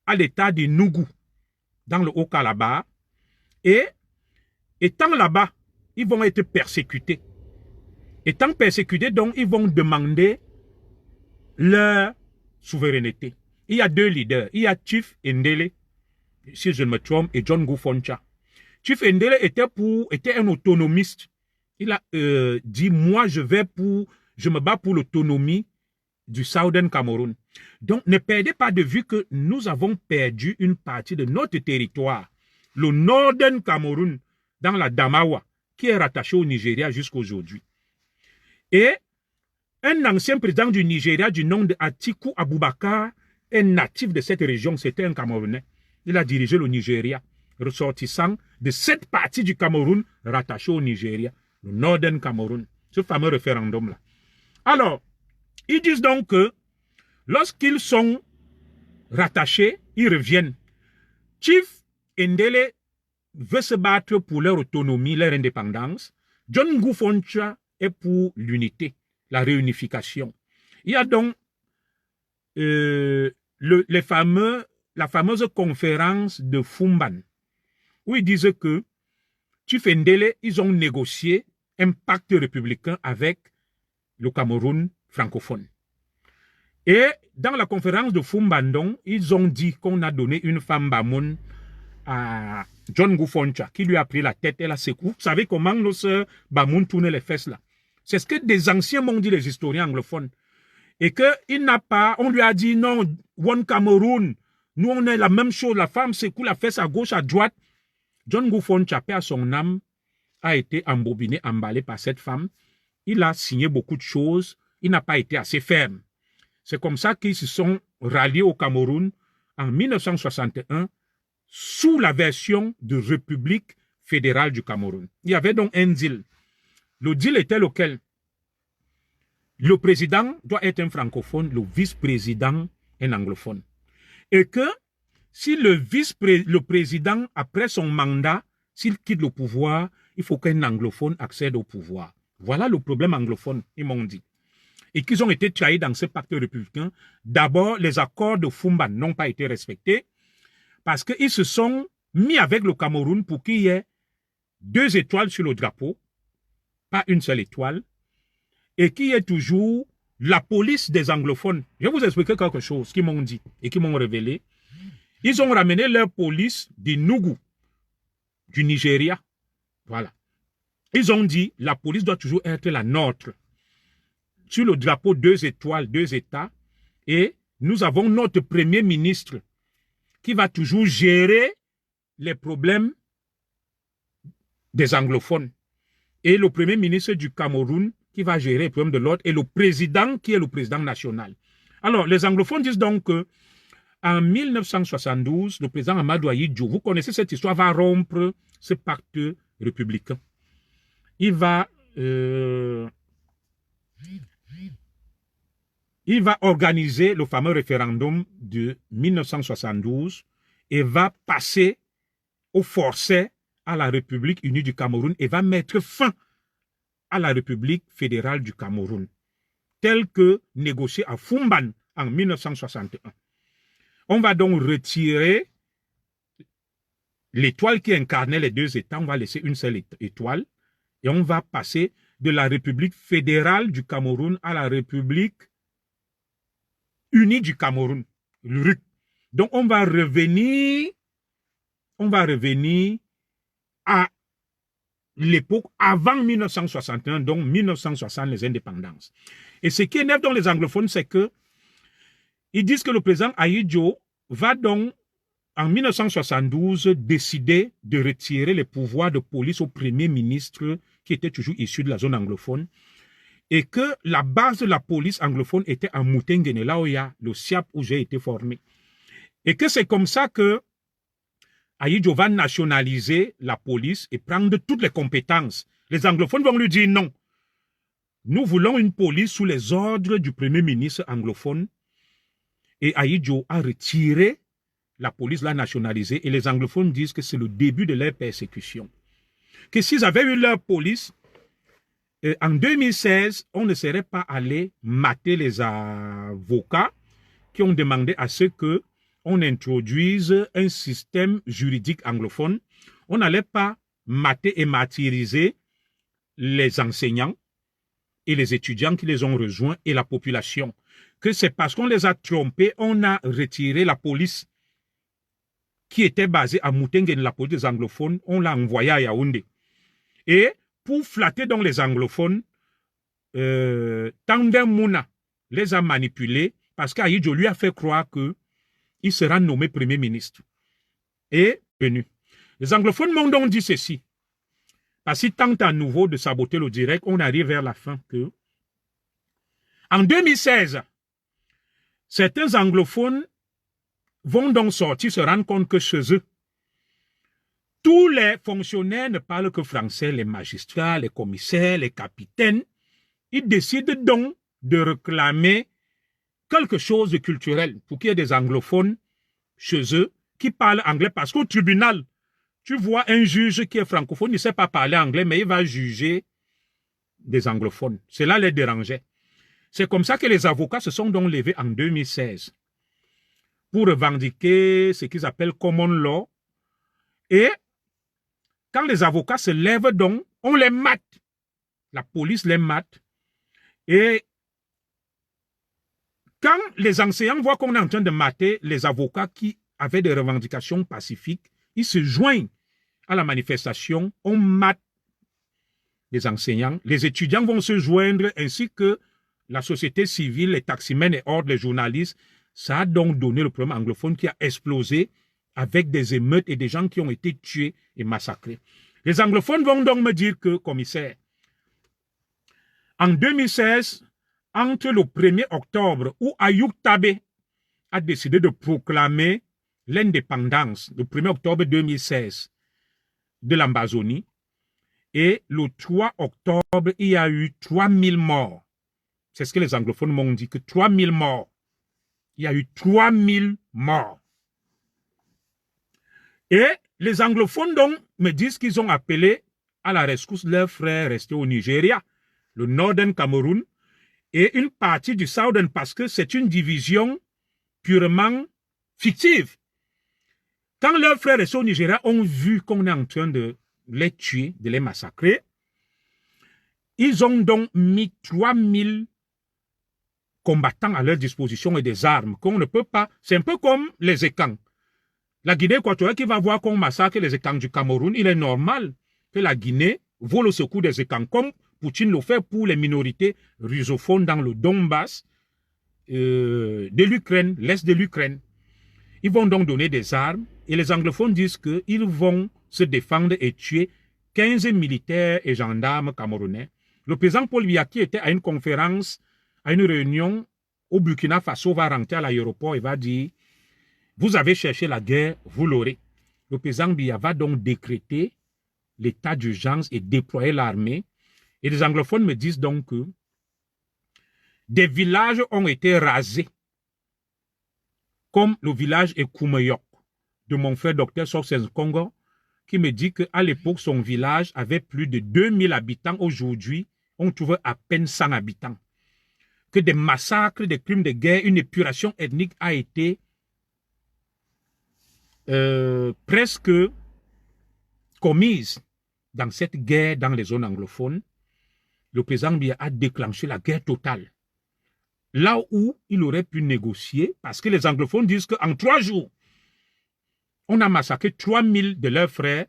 à l'état de Nougou, dans le Haut-Kalaba. Et étant là-bas, ils vont être persécutés. Étant persécutés, donc, ils vont demander leur souveraineté. Il y a deux leaders. Il y a Chief Ndele, si je ne me trompe, et John Gufoncha. Chief Ndele était un autonomiste. Il a dit, moi, je me bats pour l'autonomie du Southern Cameroun. Donc, ne perdez pas de vue que nous avons perdu une partie de notre territoire. Le Northern Cameroun, dans la Damawa, qui est rattaché au Nigeria jusqu'à aujourd'hui. Et un ancien président du Nigeria du nom de Atiku Abubakar est natif de cette région, c'était un Camerounais. Il a dirigé le Nigeria, ressortissant de cette partie du Cameroun rattachée au Nigeria, le Northern Cameroun, ce fameux référendum-là. Alors, ils disent donc que lorsqu'ils sont rattachés, ils reviennent. Chief Ndele veut se battre pour leur autonomie, leur indépendance. John Gufoncha est pour l'unité, la réunification. Il y a donc la fameuse conférence de Fumban, où ils disent que Chief Ndele, ils ont négocié un pacte républicain avec le Cameroun francophone. Et dans la conférence de Fumbandong, ils ont dit qu'on a donné une femme Bamoun à John Gufoncha, qui lui a pris la tête et la secoué. Vous savez comment nos sœurs Bamoun tournaient les fesses là? C'est ce que des anciens m'ont dit, les historiens anglophones. Et qu'il n'a pas, on lui a dit non, One Cameroun, nous on est la même chose, la femme secoue la fesse à gauche, à droite. John Gouffon Tchapé, à son âme, a été embobiné, emballé par cette femme. Il a signé beaucoup de choses. Il n'a pas été assez ferme. C'est comme ça qu'ils se sont ralliés au Cameroun en 1961 sous la version de République fédérale du Cameroun. Il y avait donc un deal. Le deal était lequel? Le président doit être un francophone, le vice-président un anglophone. Et que si le président, après son mandat, s'il quitte le pouvoir, il faut qu'un anglophone accède au pouvoir. Voilà le problème anglophone, ils m'ont dit. Et qu'ils ont été trahis dans ce pacte républicain. D'abord, les accords de Fumban n'ont pas été respectés parce qu'ils se sont mis avec le Cameroun pour qu'il y ait 2 étoiles sur le drapeau, pas une seule étoile, et qu'il y ait toujours la police des anglophones. Je vais vous expliquer quelque chose qu'ils m'ont dit et qu'ils m'ont révélé. Ils ont ramené leur police du Nougou, du Nigeria. Voilà. Ils ont dit, la police doit toujours être la nôtre. Sur le drapeau, 2 étoiles, 2 États. Et nous avons notre premier ministre qui va toujours gérer les problèmes des anglophones. Et le premier ministre du Cameroun qui va gérer les problèmes de l'autre. Et le président qui est le président national. Alors, les anglophones disent donc que en 1972, le président Amadou Ahidjo, vous connaissez cette histoire, va rompre ce pacte républicain. Il va organiser le fameux référendum de 1972 et va passer au forcé à la République unie du Cameroun et va mettre fin à la République fédérale du Cameroun, telle que négociée à Fumban en 1961. On va donc retirer l'étoile qui incarnait les 2 États, on va laisser une seule étoile, et on va passer de la République fédérale du Cameroun à la République unie du Cameroun, le RUC. Donc on va revenir à l'époque avant 1961, donc 1960, les indépendances. Et ce qui énerve dans les anglophones, c'est que ils disent que le président Ahidjo va donc, en 1972, décider de retirer les pouvoirs de police au premier ministre qui était toujours issu de la zone anglophone et que la base de la police anglophone était à Moutengene, là où il y a le SIAP où j'ai été formé. Et que c'est comme ça que Ahidjo va nationaliser la police et prendre toutes les compétences. Les anglophones vont lui dire non. Nous voulons une police sous les ordres du premier ministre anglophone. Et Ahidjo a retiré la police, l'a nationalisée. Et les anglophones disent que c'est le début de leur persécution. Que s'ils avaient eu leur police, en 2016, on ne serait pas allé mater les avocats qui ont demandé à ce qu'on introduise un système juridique anglophone. On n'allait pas mater et martyriser les enseignants et les étudiants qui les ont rejoints et la population. Que c'est parce qu'on les a trompés, on a retiré la police qui était basée à Moutengene, la police des anglophones, on l'a envoyée à Yaoundé. Et pour flatter donc les anglophones, Tandem Mouna les a manipulés parce qu'Ahidjo lui a fait croire qu'il sera nommé premier ministre. Et venu. Les anglophones m'ont donc dit ceci. Parce qu'ils tentent à nouveau de saboter le direct, on arrive vers la fin que en 2016, certains anglophones vont donc sortir, se rendre compte que chez eux, tous les fonctionnaires ne parlent que français, les magistrats, les commissaires, les capitaines. Ils décident donc de réclamer quelque chose de culturel pour qu'il y ait des anglophones chez eux qui parlent anglais. Parce qu'au tribunal, tu vois un juge qui est francophone, il ne sait pas parler anglais, mais il va juger des anglophones. Cela les dérangeait. C'est comme ça que les avocats se sont donc levés en 2016 pour revendiquer ce qu'ils appellent common law. Et quand les avocats se lèvent donc, on les mate. La police les mate. Et quand les enseignants voient qu'on est en train de mater les avocats qui avaient des revendications pacifiques, ils se joignent à la manifestation, on mate les enseignants. Les étudiants vont se joindre ainsi que la société civile, les taximens et autres, les journalistes. Ça a donc donné le problème anglophone qui a explosé avec des émeutes et des gens qui ont été tués et massacrés. Les anglophones vont donc me dire que, commissaire, en 2016, entre le 1er octobre où Ayoub Tabé a décidé de proclamer l'indépendance, le 1er octobre 2016, de l'Amazonie, et le 3 octobre, il y a eu 3000 morts. C'est ce que les anglophones m'ont dit, que 3000 morts. Il y a eu 3000 morts. Et les anglophones donc me disent qu'ils ont appelé à la rescousse leurs frères restés au Nigeria, le Northern Cameroun, et une partie du Southern, parce que c'est une division purement fictive. Quand leurs frères restés au Nigeria ont vu qu'on est en train de les tuer, de les massacrer, ils ont donc mis 3000 combattants à leur disposition et des armes qu'on ne peut pas. C'est un peu comme les Ekans. La Guinée équatoriale qui va voir qu'on massacre les Ekans du Cameroun, il est normal que la Guinée vole au secours des Ekans, comme Poutine le fait pour les minorités rusophones dans le Donbass de l'Ukraine, l'est de l'Ukraine. Ils vont donc donner des armes et les anglophones disent qu'ils vont se défendre et tuer 15 militaires et gendarmes camerounais. Le président Paul Biya, qui était à une conférence, à une réunion au Burkina Faso, va rentrer à l'aéroport et va dire « Vous avez cherché la guerre, vous l'aurez ». Le président Biya va donc décréter l'état d'urgence et déployer l'armée. Et les anglophones me disent donc que des villages ont été rasés, comme le village Ekoumeyok de mon frère docteur Sorsen Congo, qui me dit qu'à l'époque, son village avait plus de 2000 habitants. Aujourd'hui, on trouve à peine 100 habitants. Que des massacres, des crimes de guerre, une épuration ethnique a été presque commise dans cette guerre dans les zones anglophones. Le président Biya a déclenché la guerre totale. Là où il aurait pu négocier, parce que les anglophones disent qu'en 3 jours, on a massacré 3000 de leurs frères.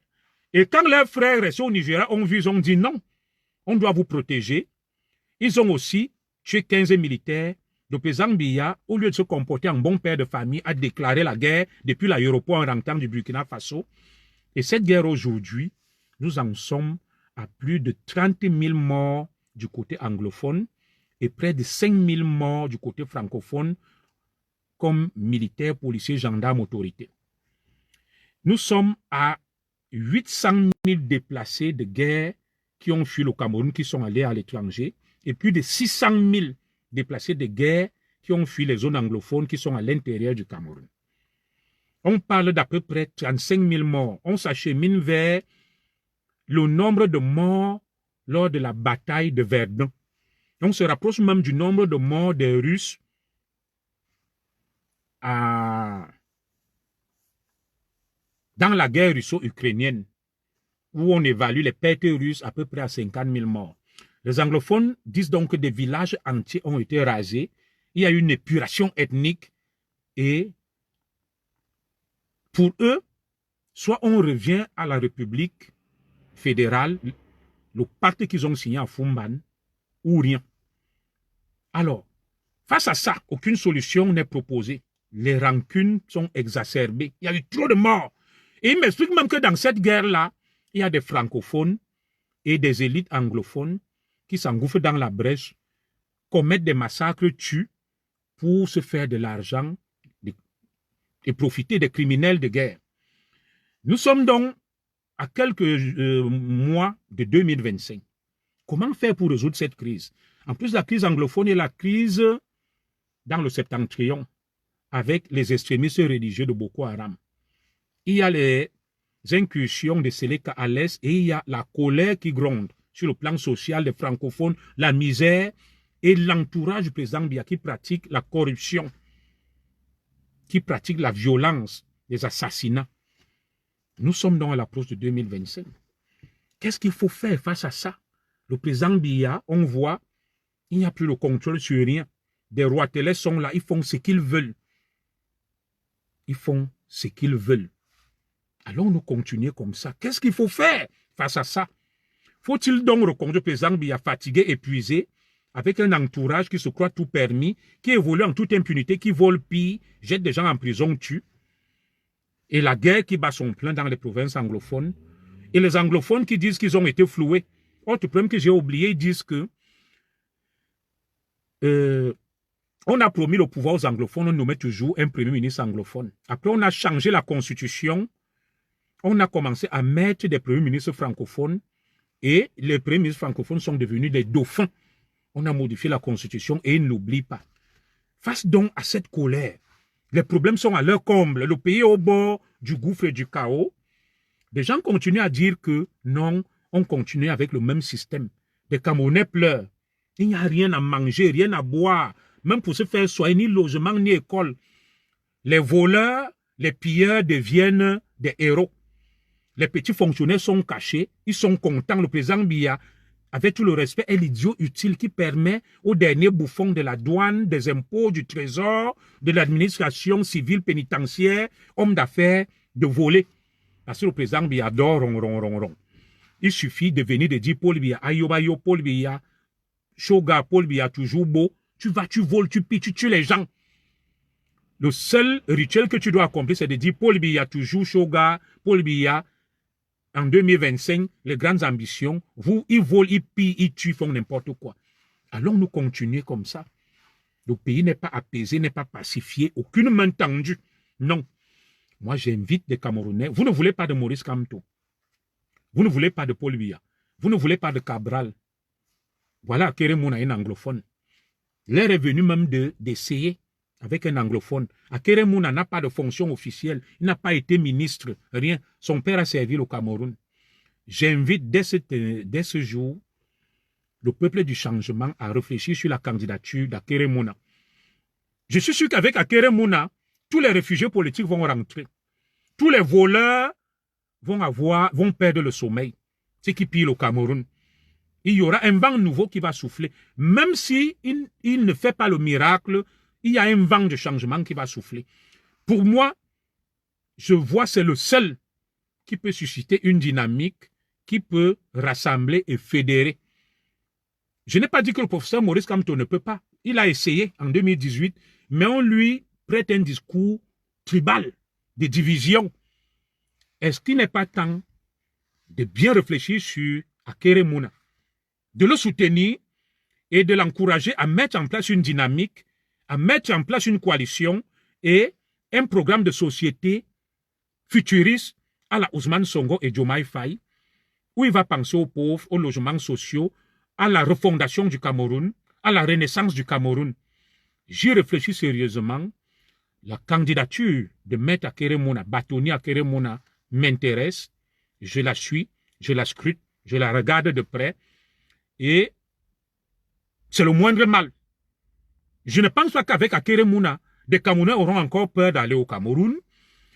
Et quand leurs frères restés au Nigeria ont vu, ils ont dit non, on doit vous protéger. Ils ont aussi tué 15 militaires. Le président Biya, au lieu de se comporter en bon père de famille, a déclaré la guerre depuis l'aéroport en rentrant du Burkina Faso. Et cette guerre aujourd'hui, nous en sommes à plus de 30 000 morts du côté anglophone et près de 5 000 morts du côté francophone comme militaires, policiers, gendarmes, autorités. Nous sommes à 800 000 déplacés de guerre qui ont fui le Cameroun, qui sont allés à l'étranger, et plus de 600 000 déplacés de guerre qui ont fui les zones anglophones qui sont à l'intérieur du Cameroun. On parle d'à peu près 35 000 morts. On s'achemine vers le nombre de morts lors de la bataille de Verdun. On se rapproche même du nombre de morts des Russes dans la guerre russo-ukrainienne, où on évalue les pertes russes à peu près à 50 000 morts. Les anglophones disent donc que des villages entiers ont été rasés. Il y a eu une épuration ethnique et pour eux, soit on revient à la République fédérale, le pacte qu'ils ont signé à Fumban, ou rien. Alors, face à ça, aucune solution n'est proposée. Les rancunes sont exacerbées. Il y a eu trop de morts. Et il m'explique même que dans cette guerre-là, il y a des francophones et des élites anglophones qui s'engouffrent dans la brèche, commettent des massacres, tuent pour se faire de l'argent et profiter des criminels de guerre. Nous sommes donc à quelques mois de 2025. Comment faire pour résoudre cette crise? En plus, la crise anglophone et la crise dans le septentrion avec les extrémistes religieux de Boko Haram. Il y a les incursions de Seleka à l'est et il y a la colère qui gronde sur le plan social des francophones, la misère et l'entourage du président Biya qui pratique la corruption, qui pratique la violence, les assassinats. Nous sommes donc à l'approche de 2025. Qu'est-ce qu'il faut faire face à ça? Le président Biya, on voit, il n'y a plus le contrôle sur rien. Des rois télé sont là, ils font ce qu'ils veulent. Ils font ce qu'ils veulent. Allons-nous continuer comme ça? Qu'est-ce qu'il faut faire face à ça? Faut-il donc reconduire le président Biya fatigué, épuisé, avec un entourage qui se croit tout permis, qui évolue en toute impunité, qui vole, pille, jette des gens en prison, tue? et la guerre qui bat son plein dans les provinces anglophones, et les anglophones qui disent qu'ils ont été floués. Autre problème que j'ai oublié, ils disent que on a promis le pouvoir aux anglophones, on nous met toujours un premier ministre anglophone. Après, on a changé la constitution, on a commencé à mettre des premiers ministres francophones, et les premiers ministres francophones sont devenus des dauphins. On a modifié la constitution et ils n'oublient pas. Face donc à cette colère, les problèmes sont à leur comble. Le pays est au bord du gouffre et du chaos. Des gens continuent à dire que non, on continue avec le même système. Les Camerounais pleurent. Il n'y a rien à manger, rien à boire. Même pour se faire soigner, ni logement, ni école. Les voleurs, les pilleurs deviennent des héros. Les petits fonctionnaires sont cachés. Ils sont contents. Le président Biya, avec tout le respect, est l'idiot utile qui permet aux derniers bouffons de la douane, des impôts, du trésor, de l'administration civile pénitentiaire, hommes d'affaires, de voler. Parce que le président Biya adore ron. Il suffit de venir de dire Paul Biya, ayo, Paul Biya, Shoga, Paul Biya, toujours beau. Tu vas, tu voles, tu pilles, tu tues les gens. Le seul rituel que tu dois accomplir, c'est de dire Paul Biya, toujours Shoga, Paul Biya. En 2025, les grandes ambitions, ils volent, ils pillent, ils tuent, font n'importe quoi. Allons-nous continuer comme ça? Le pays n'est pas apaisé, n'est pas pacifié, aucune main tendue. Non. Moi, j'invite les Camerounais. Vous ne voulez pas de Maurice Kamto. Vous ne voulez pas de Paul Biya. Vous ne voulez pas de Cabral. Voilà, Keremouna, un anglophone. L'heure est venue même d'essayer avec un anglophone. Akeremouna n'a pas de fonction officielle. Il n'a pas été ministre, rien. Son père a servi le Cameroun. J'invite dès ce jour le peuple du changement à réfléchir sur la candidature d'Akeremouna. Je suis sûr qu'avec Akeremouna, tous les réfugiés politiques vont rentrer. Tous les voleurs vont perdre le sommeil. C'est qui pille le Cameroun. Il y aura un vent nouveau qui va souffler. Même si il ne fait pas le miracle, il y a un vent de changement qui va souffler. Pour moi, je vois c'est le seul qui peut susciter une dynamique, qui peut rassembler et fédérer. Je n'ai pas dit que le professeur Maurice Kamto ne peut pas. Il a essayé en 2018, mais on lui prête un discours tribal, de division. Est-ce qu'il n'est pas temps de bien réfléchir sur Akeremouna, de le soutenir et de l'encourager à mettre en place une dynamique, à mettre en place une coalition et un programme de société futuriste à la Ousmane Sonko et Diomaye Faye, où il va penser aux pauvres, aux logements sociaux, à la refondation du Cameroun, à la renaissance du Cameroun. J'y réfléchis sérieusement. La candidature de Maître Akeremouna, bâtonnier Akeremouna, m'intéresse. Je la suis, je la scrute, je la regarde de près. Et c'est le moindre mal. Je ne pense pas qu'avec Akeremouna, des Camerounais auront encore peur d'aller au Cameroun.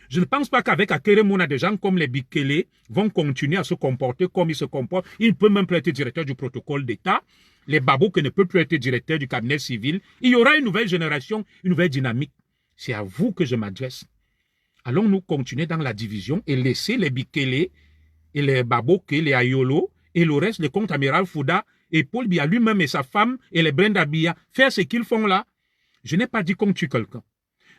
Je ne pense pas qu'avec Akeremouna, des gens comme les Bikele vont continuer à se comporter comme ils se comportent. Il ne peut même plus être directeur du protocole d'État. Les Babou qui ne peut plus être directeur du cabinet civil. Il y aura une nouvelle génération, une nouvelle dynamique. C'est à vous que je m'adresse. Allons-nous continuer dans la division et laisser les Bikele et les Baboke, les Ayolo et le reste, les contre-amiral Fouda et Paul Biya lui-même et sa femme et les Brenda Biya faire ce qu'ils font là? Je n'ai pas dit qu'on tue quelqu'un.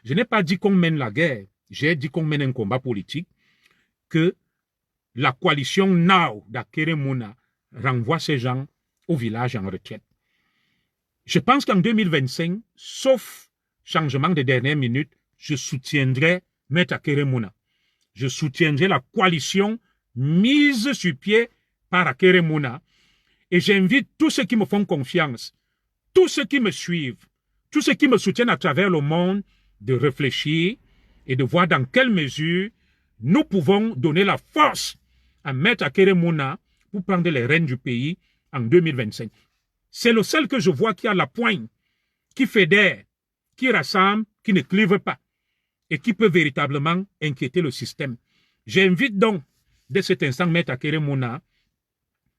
Je n'ai pas dit qu'on mène la guerre. J'ai dit qu'on mène un combat politique, que la coalition Now d'Akeremouna renvoie ces gens au village en retraite. Je pense qu'en 2025, sauf changement de dernière minute, je soutiendrai Maître Akeremouna. Je soutiendrai la coalition mise sur pied par Akeremouna. Et j'invite tous ceux qui me font confiance, tous ceux qui me suivent, tous ceux qui me soutiennent à travers le monde, de réfléchir et de voir dans quelle mesure nous pouvons donner la force à Maître Akeremouna pour prendre les rênes du pays en 2025. C'est le seul que je vois qui a la poigne, qui fédère, qui rassemble, qui ne clive pas et qui peut véritablement inquiéter le système. J'invite donc, dès cet instant, Maître Akeremouna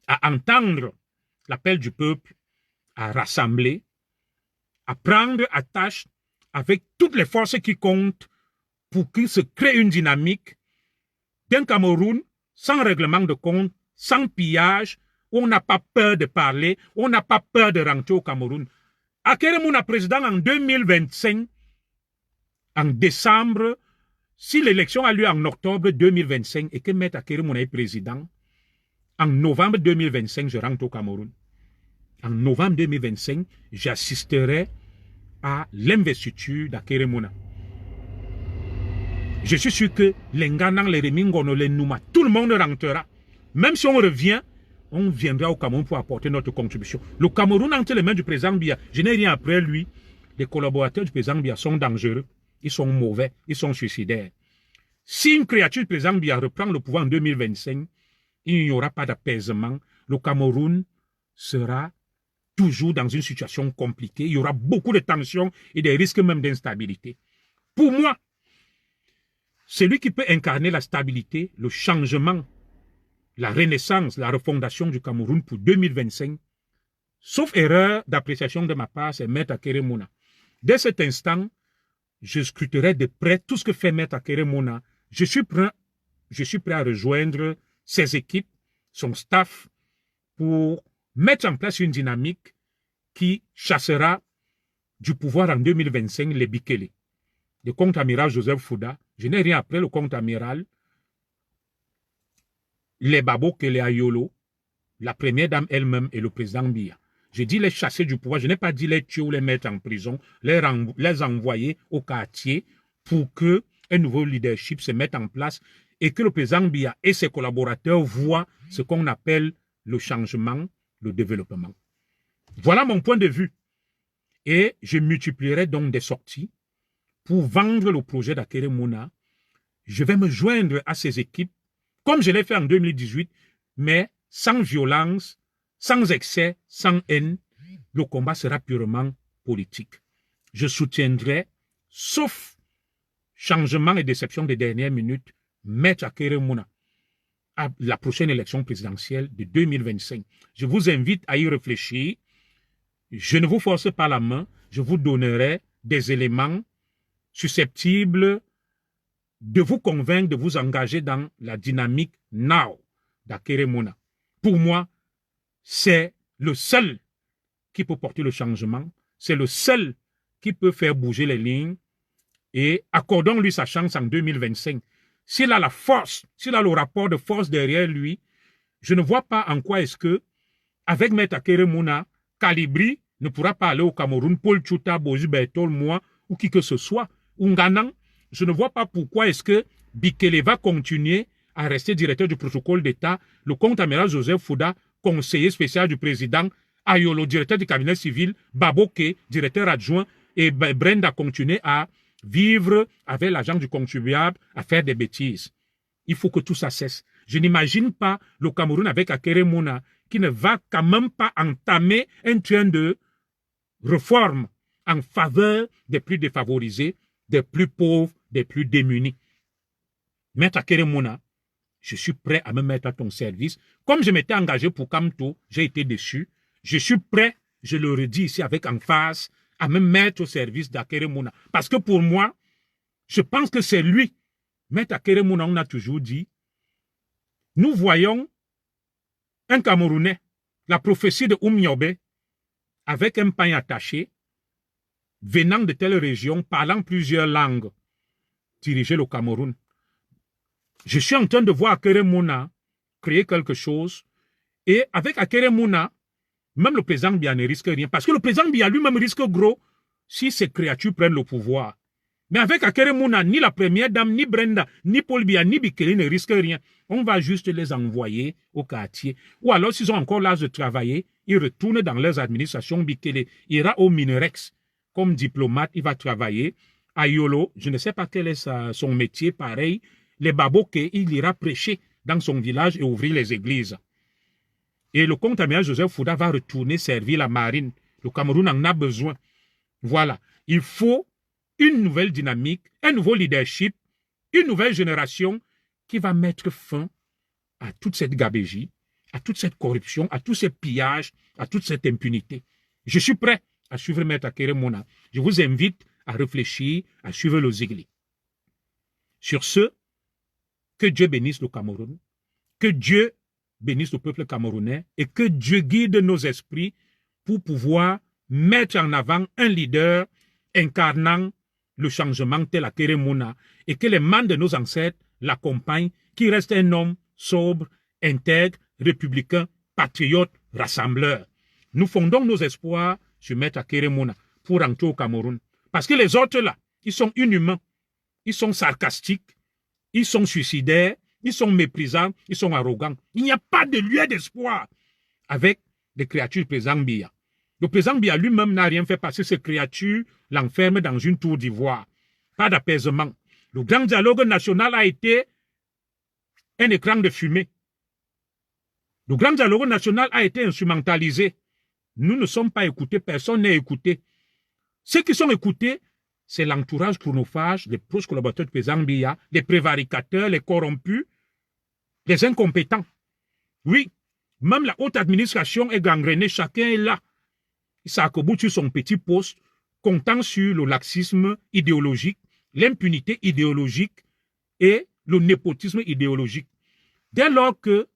à entendre l'appel du peuple, à rassembler, à prendre à tâche avec toutes les forces qui comptent pour qu'il se crée une dynamique d'un Cameroun sans règlement de compte, sans pillage, où on n'a pas peur de parler, on n'a pas peur de rentrer au Cameroun. Akeremouna président en 2025, en décembre, Si l'élection a lieu en octobre 2025 et que Maître Akérémouna est président, en novembre 2025, je rentre au Cameroun. En novembre 2025, j'assisterai à l'investiture d'Akérémouna. Je suis sûr que les Nganang, les Remingono, les Nouma, tout le monde rentrera. Même si on revient, on viendra au Cameroun pour apporter notre contribution. Le Cameroun entre les mains du président Biya, je n'ai rien après lui. Les collaborateurs du président Biya sont dangereux, ils sont mauvais, ils sont suicidaires. Si une créature du président Biya reprend le pouvoir en 2025, il n'y aura pas d'apaisement. Le Cameroun sera toujours dans une situation compliquée. Il y aura beaucoup de tensions et des risques même d'instabilité. Pour moi, celui qui peut incarner la stabilité, le changement, la renaissance, la refondation du Cameroun pour 2025, sauf erreur d'appréciation de ma part, c'est Maître Akérémouna. Dès cet instant, je scruterai de près tout ce que fait Maître Akérémouna. Je suis prêt à rejoindre ses équipes, son staff, pour mettre en place une dynamique qui chassera du pouvoir en 2025 les Bikele. Le contre-amiral Joseph Fouda, je n'ai rien après le contre-amiral, les Babo Kele Ayolo, la première dame elle-même et le président Biya. Je dis les chasser du pouvoir, je n'ai pas dit les tuer ou les mettre en prison, les envoyer au quartier pour que un nouveau leadership se mette en place et que le président Biya et ses collaborateurs voient ce qu'on appelle le changement, le développement. Voilà mon point de vue. Et je multiplierai donc des sorties pour vendre le projet d'Akérémouna. Je vais me joindre à ces équipes, comme je l'ai fait en 2018, mais sans violence, sans excès, sans haine. Le combat sera purement politique. Je soutiendrai, sauf changement et déception des dernières minutes, Maître Akérémouna à la prochaine élection présidentielle de 2025. Je vous invite à y réfléchir. Je ne vous force pas la main. Je vous donnerai des éléments susceptibles de vous convaincre de vous engager dans la dynamique now d'Akérémouna. Pour moi, c'est le seul qui peut porter le changement. C'est le seul qui peut faire bouger les lignes. Et accordons-lui sa chance en 2025. S'il a la force, s'il a le rapport de force derrière lui, je ne vois pas en quoi est-ce que, avec Maître Akérémouna, Kalibri ne pourra pas aller au Cameroun, Paul Tchouta, Bozu Bertol, moi, ou qui que ce soit, ou Nganang, je ne vois pas pourquoi est-ce que Bikele va continuer à rester directeur du protocole d'État, le contre-amiral Joseph Fouda, conseiller spécial du président, Ayolo, directeur du cabinet civil, Baboke, directeur adjoint, et Brenda continuer à vivre avec l'argent du contribuable, à faire des bêtises. Il faut que tout ça cesse. Je n'imagine pas le Cameroun avec Akérémouna qui ne va quand même pas entamer un train de réforme en faveur des plus défavorisés, des plus pauvres, des plus démunis. Maître Akérémouna, je suis prêt à me mettre à ton service. Comme je m'étais engagé pour Kamto, j'ai été déçu. Je suis prêt, je le redis ici avec emphase, à me mettre au service d'Akérémouna. Parce que pour moi, je pense que c'est lui. Maître Akérémouna, on a toujours dit, nous voyons un Camerounais, la prophétie de Oumniobé, avec un pain attaché, venant de telle région, parlant plusieurs langues, diriger le Cameroun. Je suis en train de voir Akérémouna créer quelque chose, et avec Akérémouna, même le président Biya ne risque rien. Parce que le président Biya lui-même risque gros si ces créatures prennent le pouvoir. Mais avec Akérémouna, ni la première dame, ni Brenda, ni Paul Biya, ni Bikele ne risquent rien. On va juste les envoyer au quartier. Ou alors, s'ils ont encore l'âge de travailler, ils retournent dans leurs administrations. Bikele ira au Minerex. Comme diplomate, il va travailler. À Yolo, je ne sais pas quel est son métier, pareil. Les Baboke, il ira prêcher dans son village et ouvrir les églises. Et le contre-amiral Joseph Fouda va retourner servir la marine. Le Cameroun en a besoin. Voilà. Il faut une nouvelle dynamique, un nouveau leadership, une nouvelle génération qui va mettre fin à toute cette gabégie, à toute cette corruption, à tous ces pillages, à toute cette impunité. Je suis prêt à suivre Maître Akérémouna. Je vous invite à réfléchir, à suivre le Zigli. Sur ce, que Dieu bénisse le Cameroun, que Dieu bénisse le peuple camerounais et que Dieu guide nos esprits pour pouvoir mettre en avant un leader incarnant le changement tel à Keremouna et que les mains de nos ancêtres l'accompagnent, qu'il reste un homme sobre, intègre, républicain, patriote, rassembleur. Nous fondons nos espoirs sur Maître Keremouna pour rentrer au Cameroun. Parce que les autres là, ils sont inhumains, ils sont sarcastiques, ils sont suicidaires, ils sont méprisants, ils sont arrogants. Il n'y a pas de lieu d'espoir avec les créatures du président Biya. Le président Biya lui-même n'a rien fait parce que ces créatures l'enferment dans une tour d'ivoire. Pas d'apaisement. Le grand dialogue national a été un écran de fumée. Le grand dialogue national a été instrumentalisé. Nous ne sommes pas écoutés, personne n'est écouté. Ceux qui sont écoutés, c'est l'entourage chronophage, les proches collaborateurs du président Biya, les prévaricateurs, les corrompus, les incompétents. Oui, même la haute administration est gangrénée, chacun est là. Il s'accroche sur son petit poste, comptant sur le laxisme idéologique, l'impunité idéologique et le népotisme idéologique. Dès lors que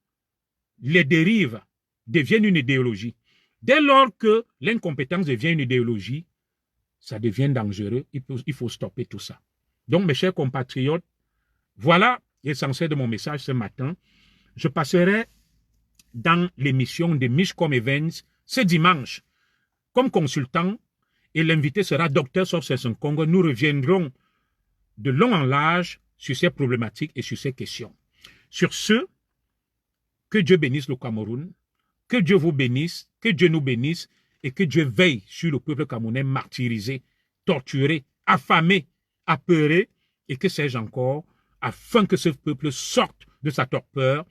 les dérives deviennent une idéologie, dès lors que l'incompétence devient une idéologie, ça devient dangereux, il faut stopper tout ça. Donc, mes chers compatriotes, voilà l'essentiel de mon message ce matin. Je passerai dans l'émission de Mishcom Events ce dimanche comme consultant et l'invité sera Dr Sopsesson Congo. Nous reviendrons de long en large sur ces problématiques et sur ces questions. Sur ce, que Dieu bénisse le Cameroun, que Dieu vous bénisse, que Dieu nous bénisse et que Dieu veille sur le peuple camerounais martyrisé, torturé, affamé, apeuré et que sais-je encore, afin que ce peuple sorte de sa torpeur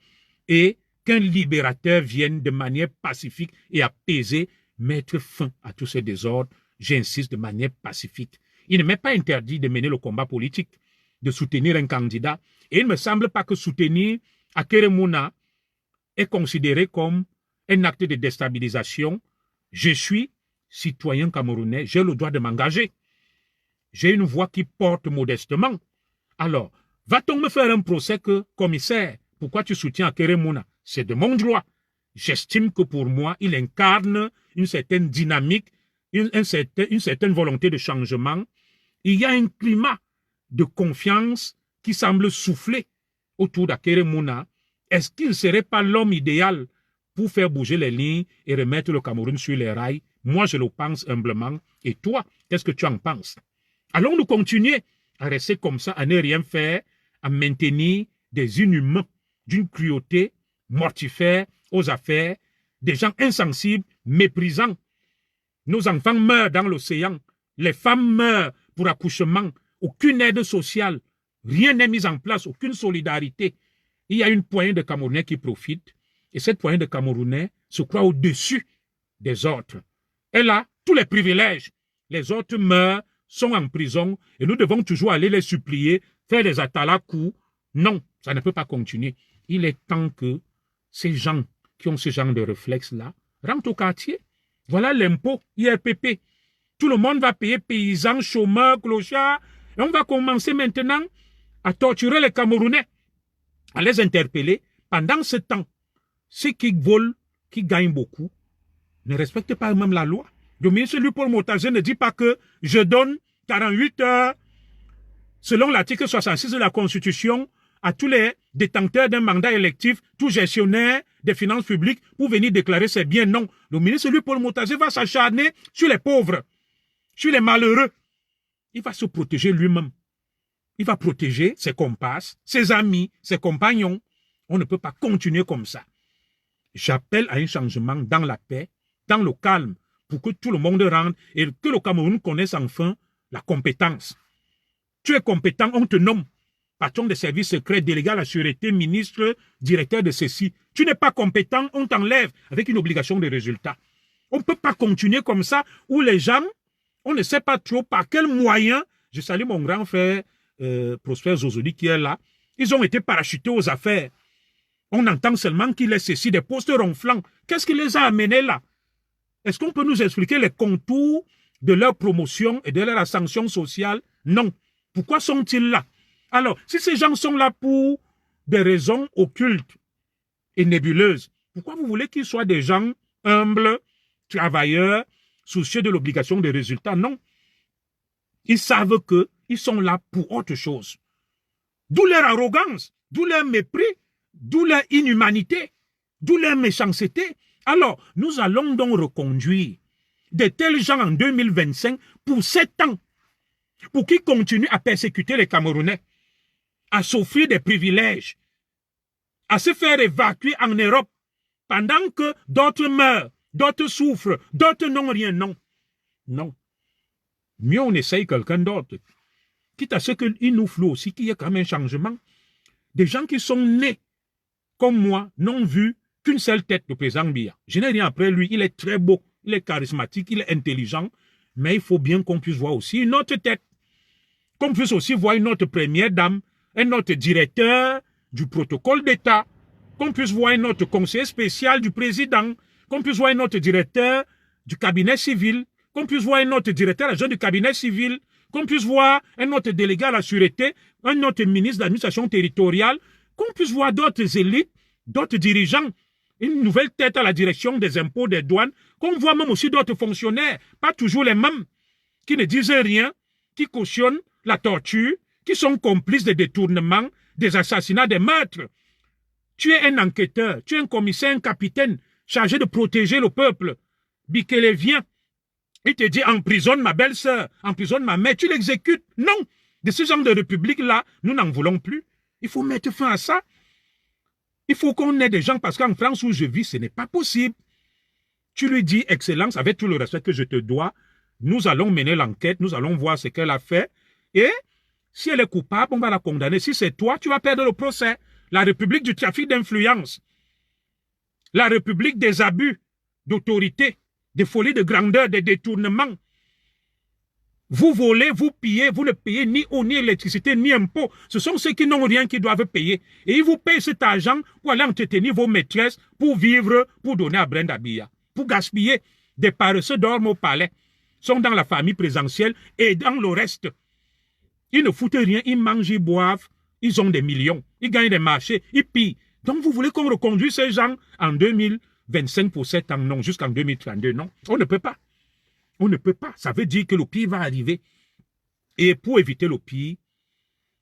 et qu'un libérateur vienne de manière pacifique et apaisée mettre fin à tous ces désordres, j'insiste, de manière pacifique. Il ne m'est pas interdit de mener le combat politique, de soutenir un candidat, et il ne me semble pas que soutenir Akeremouna est considéré comme un acte de déstabilisation. Je suis citoyen camerounais, j'ai le droit de m'engager. J'ai une voix qui porte modestement. Alors, va-t-on me faire un procès que, commissaire, pourquoi tu soutiens Akeremouna? C'est de mon droit. J'estime que pour moi, il incarne une certaine dynamique, une certaine volonté de changement. Il y a un climat de confiance qui semble souffler autour d'Akeremouna. Est-ce qu'il ne serait pas l'homme idéal pour faire bouger les lignes et remettre le Cameroun sur les rails? Moi, je le pense humblement. Et toi, qu'est-ce que tu en penses? Allons-nous continuer à rester comme ça, à ne rien faire, à maintenir des inhumains d'une cruauté mortifère aux affaires, des gens insensibles, méprisants. Nos enfants meurent dans l'océan, les femmes meurent pour accouchement, aucune aide sociale, rien n'est mis en place, aucune solidarité. Il y a une poignée de Camerounais qui profitent, et cette poignée de Camerounais se croit au-dessus des autres. Elle a tous les privilèges. Les autres meurent, sont en prison, et nous devons toujours aller les supplier, faire des atalakou. Non, ça ne peut pas continuer. Il est temps que ces gens qui ont ce genre de réflexe-là rentrent au quartier. Voilà l'impôt, IRPP. Tout le monde va payer paysans, chômeurs, clochards. Et on va commencer maintenant à torturer les Camerounais, à les interpeller. Pendant ce temps, ceux qui volent, qui gagnent beaucoup, ne respectent pas même la loi. Le ministre Paul Motaze ne dit pas que je donne 48 heures, selon l'article 66 de la Constitution, à tous les détenteurs d'un mandat électif, tout gestionnaire des finances publiques, pour venir déclarer ses biens. Non. Le ministre Paul Motaze va s'acharner sur les pauvres, sur les malheureux. Il va se protéger lui-même. Il va protéger ses comparses, ses amis, ses compagnons. On ne peut pas continuer comme ça. J'appelle à un changement dans la paix, dans le calme, pour que tout le monde rentre et que le Cameroun connaisse enfin la compétence. Tu es compétent, on te nomme patron des services secrets, délégué à la sûreté, ministre, directeur de ceci. Tu n'es pas compétent, on t'enlève avec une obligation de résultat. On ne peut pas continuer comme ça où les gens, on ne sait pas trop par quels moyens. Je salue mon grand frère Prosper Zozoli qui est là. Ils ont été parachutés aux affaires. On entend seulement qu'il est ceci, des postes ronflants. Qu'est-ce qui les a amenés là? Est-ce qu'on peut nous expliquer les contours de leur promotion et de leur ascension sociale? Non. Pourquoi sont-ils là? Alors, si ces gens sont là pour des raisons occultes et nébuleuses, pourquoi vous voulez qu'ils soient des gens humbles, travailleurs, soucieux de l'obligation des résultats? Non. Ils savent ils sont là pour autre chose. D'où leur arrogance, d'où leur mépris, d'où leur inhumanité, d'où leur méchanceté. Alors, nous allons donc reconduire de tels gens en 2025 pour 7 ans, pour qu'ils continuent à persécuter les Camerounais, à s'offrir des privilèges, à se faire évacuer en Europe, pendant que d'autres meurent, d'autres souffrent, d'autres n'ont rien. Non. Non. Mieux on essaye quelqu'un d'autre. Quitte à ce qu'il nous faut aussi qu'il y ait quand même un changement. Des gens qui sont nés comme moi n'ont vu qu'une seule tête, le président Biya. Je n'ai rien après lui, il est très beau, il est charismatique, il est intelligent, mais il faut bien qu'on puisse voir aussi une autre tête. Qu'on puisse aussi voir une autre première dame, un autre directeur du protocole d'État, qu'on puisse voir un autre conseiller spécial du président, qu'on puisse voir un autre directeur du cabinet civil, qu'on puisse voir un autre directeur adjoint du cabinet civil, qu'on puisse voir un autre délégué à la sûreté, un autre ministre de l'administration territoriale, qu'on puisse voir d'autres élites, d'autres dirigeants, une nouvelle tête à la direction des impôts, des douanes, qu'on voit même aussi d'autres fonctionnaires, pas toujours les mêmes, qui ne disent rien, qui cautionnent la torture, qui sont complices des détournements, des assassinats, des meurtres. Tu es un enquêteur, tu es un commissaire, un capitaine, chargé de protéger le peuple. Bikele vient, il te dit emprisonne ma belle-sœur, emprisonne ma mère, tu l'exécutes. Non, de ce genre de république-là, nous n'en voulons plus. Il faut mettre fin à ça. Il faut qu'on ait des gens, parce qu'en France où je vis, ce n'est pas possible. Tu lui dis, Excellence, avec tout le respect que je te dois, nous allons mener l'enquête, nous allons voir ce qu'elle a fait, et si elle est coupable, on va la condamner. Si c'est toi, tu vas perdre le procès. La République du trafic d'influence, la République des abus d'autorité, des folies de grandeur, des détournements. Vous volez, vous pillez, vous ne payez ni eau, ni électricité, ni impôts. Ce sont ceux qui n'ont rien qui doivent payer. Et ils vous payent cet argent pour aller entretenir vos maîtresses, pour vivre, pour donner à Brenda Biya, pour gaspiller. Des paresseux dorment au palais, sont dans la famille présidentielle et dans le reste. Ils ne foutent rien, ils mangent, ils boivent, ils ont des millions, ils gagnent des marchés, ils pillent. Donc vous voulez qu'on reconduise ces gens en 2025 pour 7 ans? Non, jusqu'en 2032, non. On ne peut pas. On ne peut pas. Ça veut dire que le pire va arriver. Et pour éviter le pire,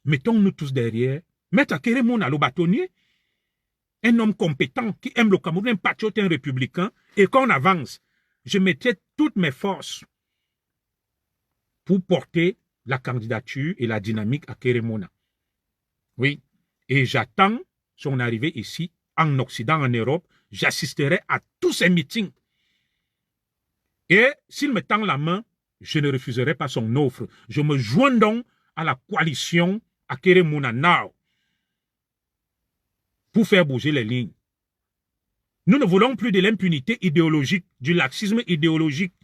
mettons-nous tous derrière. Maître Akérémouna, le bâtonnier, un homme compétent qui aime le Cameroun, un patriote, un républicain, et qu'on avance. Je mettrai toutes mes forces pour porter la candidature et la dynamique à Kérémona. Oui. Et j'attends son arrivée ici, en Occident, en Europe. J'assisterai à tous ces meetings. Et s'il me tend la main, je ne refuserai pas son offre. Je me joins donc à la coalition à Kérémona Now pour faire bouger les lignes. Nous ne voulons plus de l'impunité idéologique, du laxisme idéologique,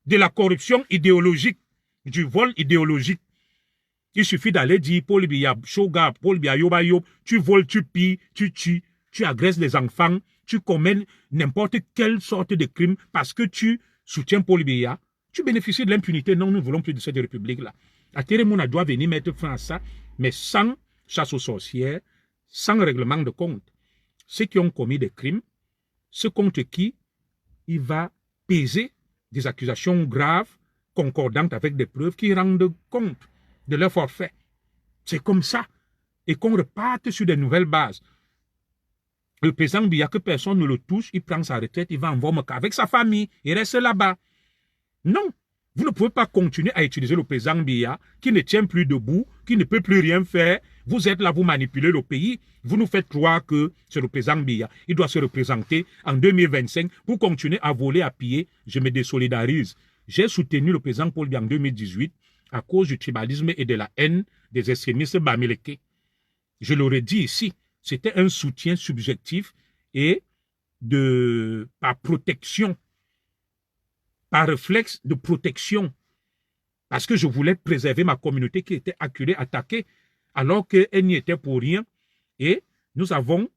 de la corruption idéologique, du vol idéologique. Il suffit d'aller dire Paul Biya, Shoga, Paul Biya, Yoba Yob, tu voles, tu pilles, tu tues, tu agresses les enfants, tu commets n'importe quelle sorte de crime parce que tu soutiens Paul Biya, tu bénéficies de l'impunité. Non, nous ne voulons plus de cette république-là. Akérémouna doit venir mettre fin à ça, mais sans chasse aux sorcières, sans règlement de compte. Ceux qui ont commis des crimes, ceux contre qui il va peser des accusations graves, concordantes avec des preuves qui rendent compte de leur forfait. C'est comme ça. Et qu'on reparte sur de nouvelles bases. Le président Biya, que personne ne le touche, il prend sa retraite, il va en Vomoka avec sa famille, il reste là-bas. Non, vous ne pouvez pas continuer à utiliser le président Biya qui ne tient plus debout, qui ne peut plus rien faire. Vous êtes là, vous manipulez le pays. Vous nous faites croire que c'est le président Biya. Il doit se représenter en 2025 pour continuer à voler, à piller. Je me désolidarise. J'ai soutenu le président Paul Biya en 2018 à cause du tribalisme et de la haine des extrémistes bamileke. Je l'aurais dit ici, c'était un soutien subjectif et par protection, par réflexe de protection, parce que je voulais préserver ma communauté qui était acculée, attaquée, alors qu'elle n'y était pour rien, et nous avons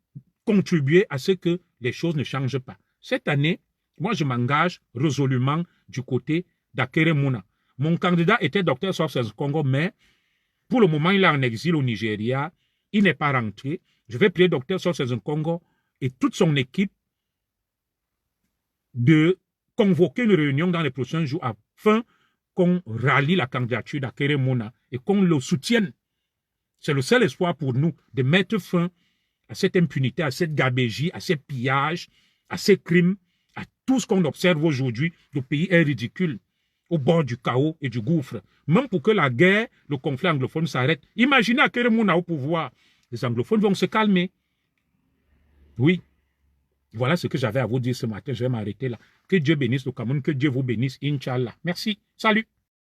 contribué à ce que les choses ne changent pas. Cette année, moi je m'engage résolument du côté d'Akérémouna. Mon candidat était Dr Sorses Congo, mais pour le moment, il est en exil au Nigeria. Il n'est pas rentré. Je vais prier Dr Sorses Congo et toute son équipe de convoquer une réunion dans les prochains jours afin qu'on rallie la candidature d'Akérémouna et qu'on le soutienne. C'est le seul espoir pour nous de mettre fin à cette impunité, à cette gabégie, à ces pillages, à ces crimes, à tout ce qu'on observe aujourd'hui. Le pays est ridicule, au bord du chaos et du gouffre. Même pour que la guerre, le conflit anglophone s'arrête. Imaginez à quel moment on a au pouvoir. Les anglophones vont se calmer. Oui. Voilà ce que j'avais à vous dire ce matin. Je vais m'arrêter là. Que Dieu bénisse le Cameroun, que Dieu vous bénisse, Inch'Allah. Merci. Salut.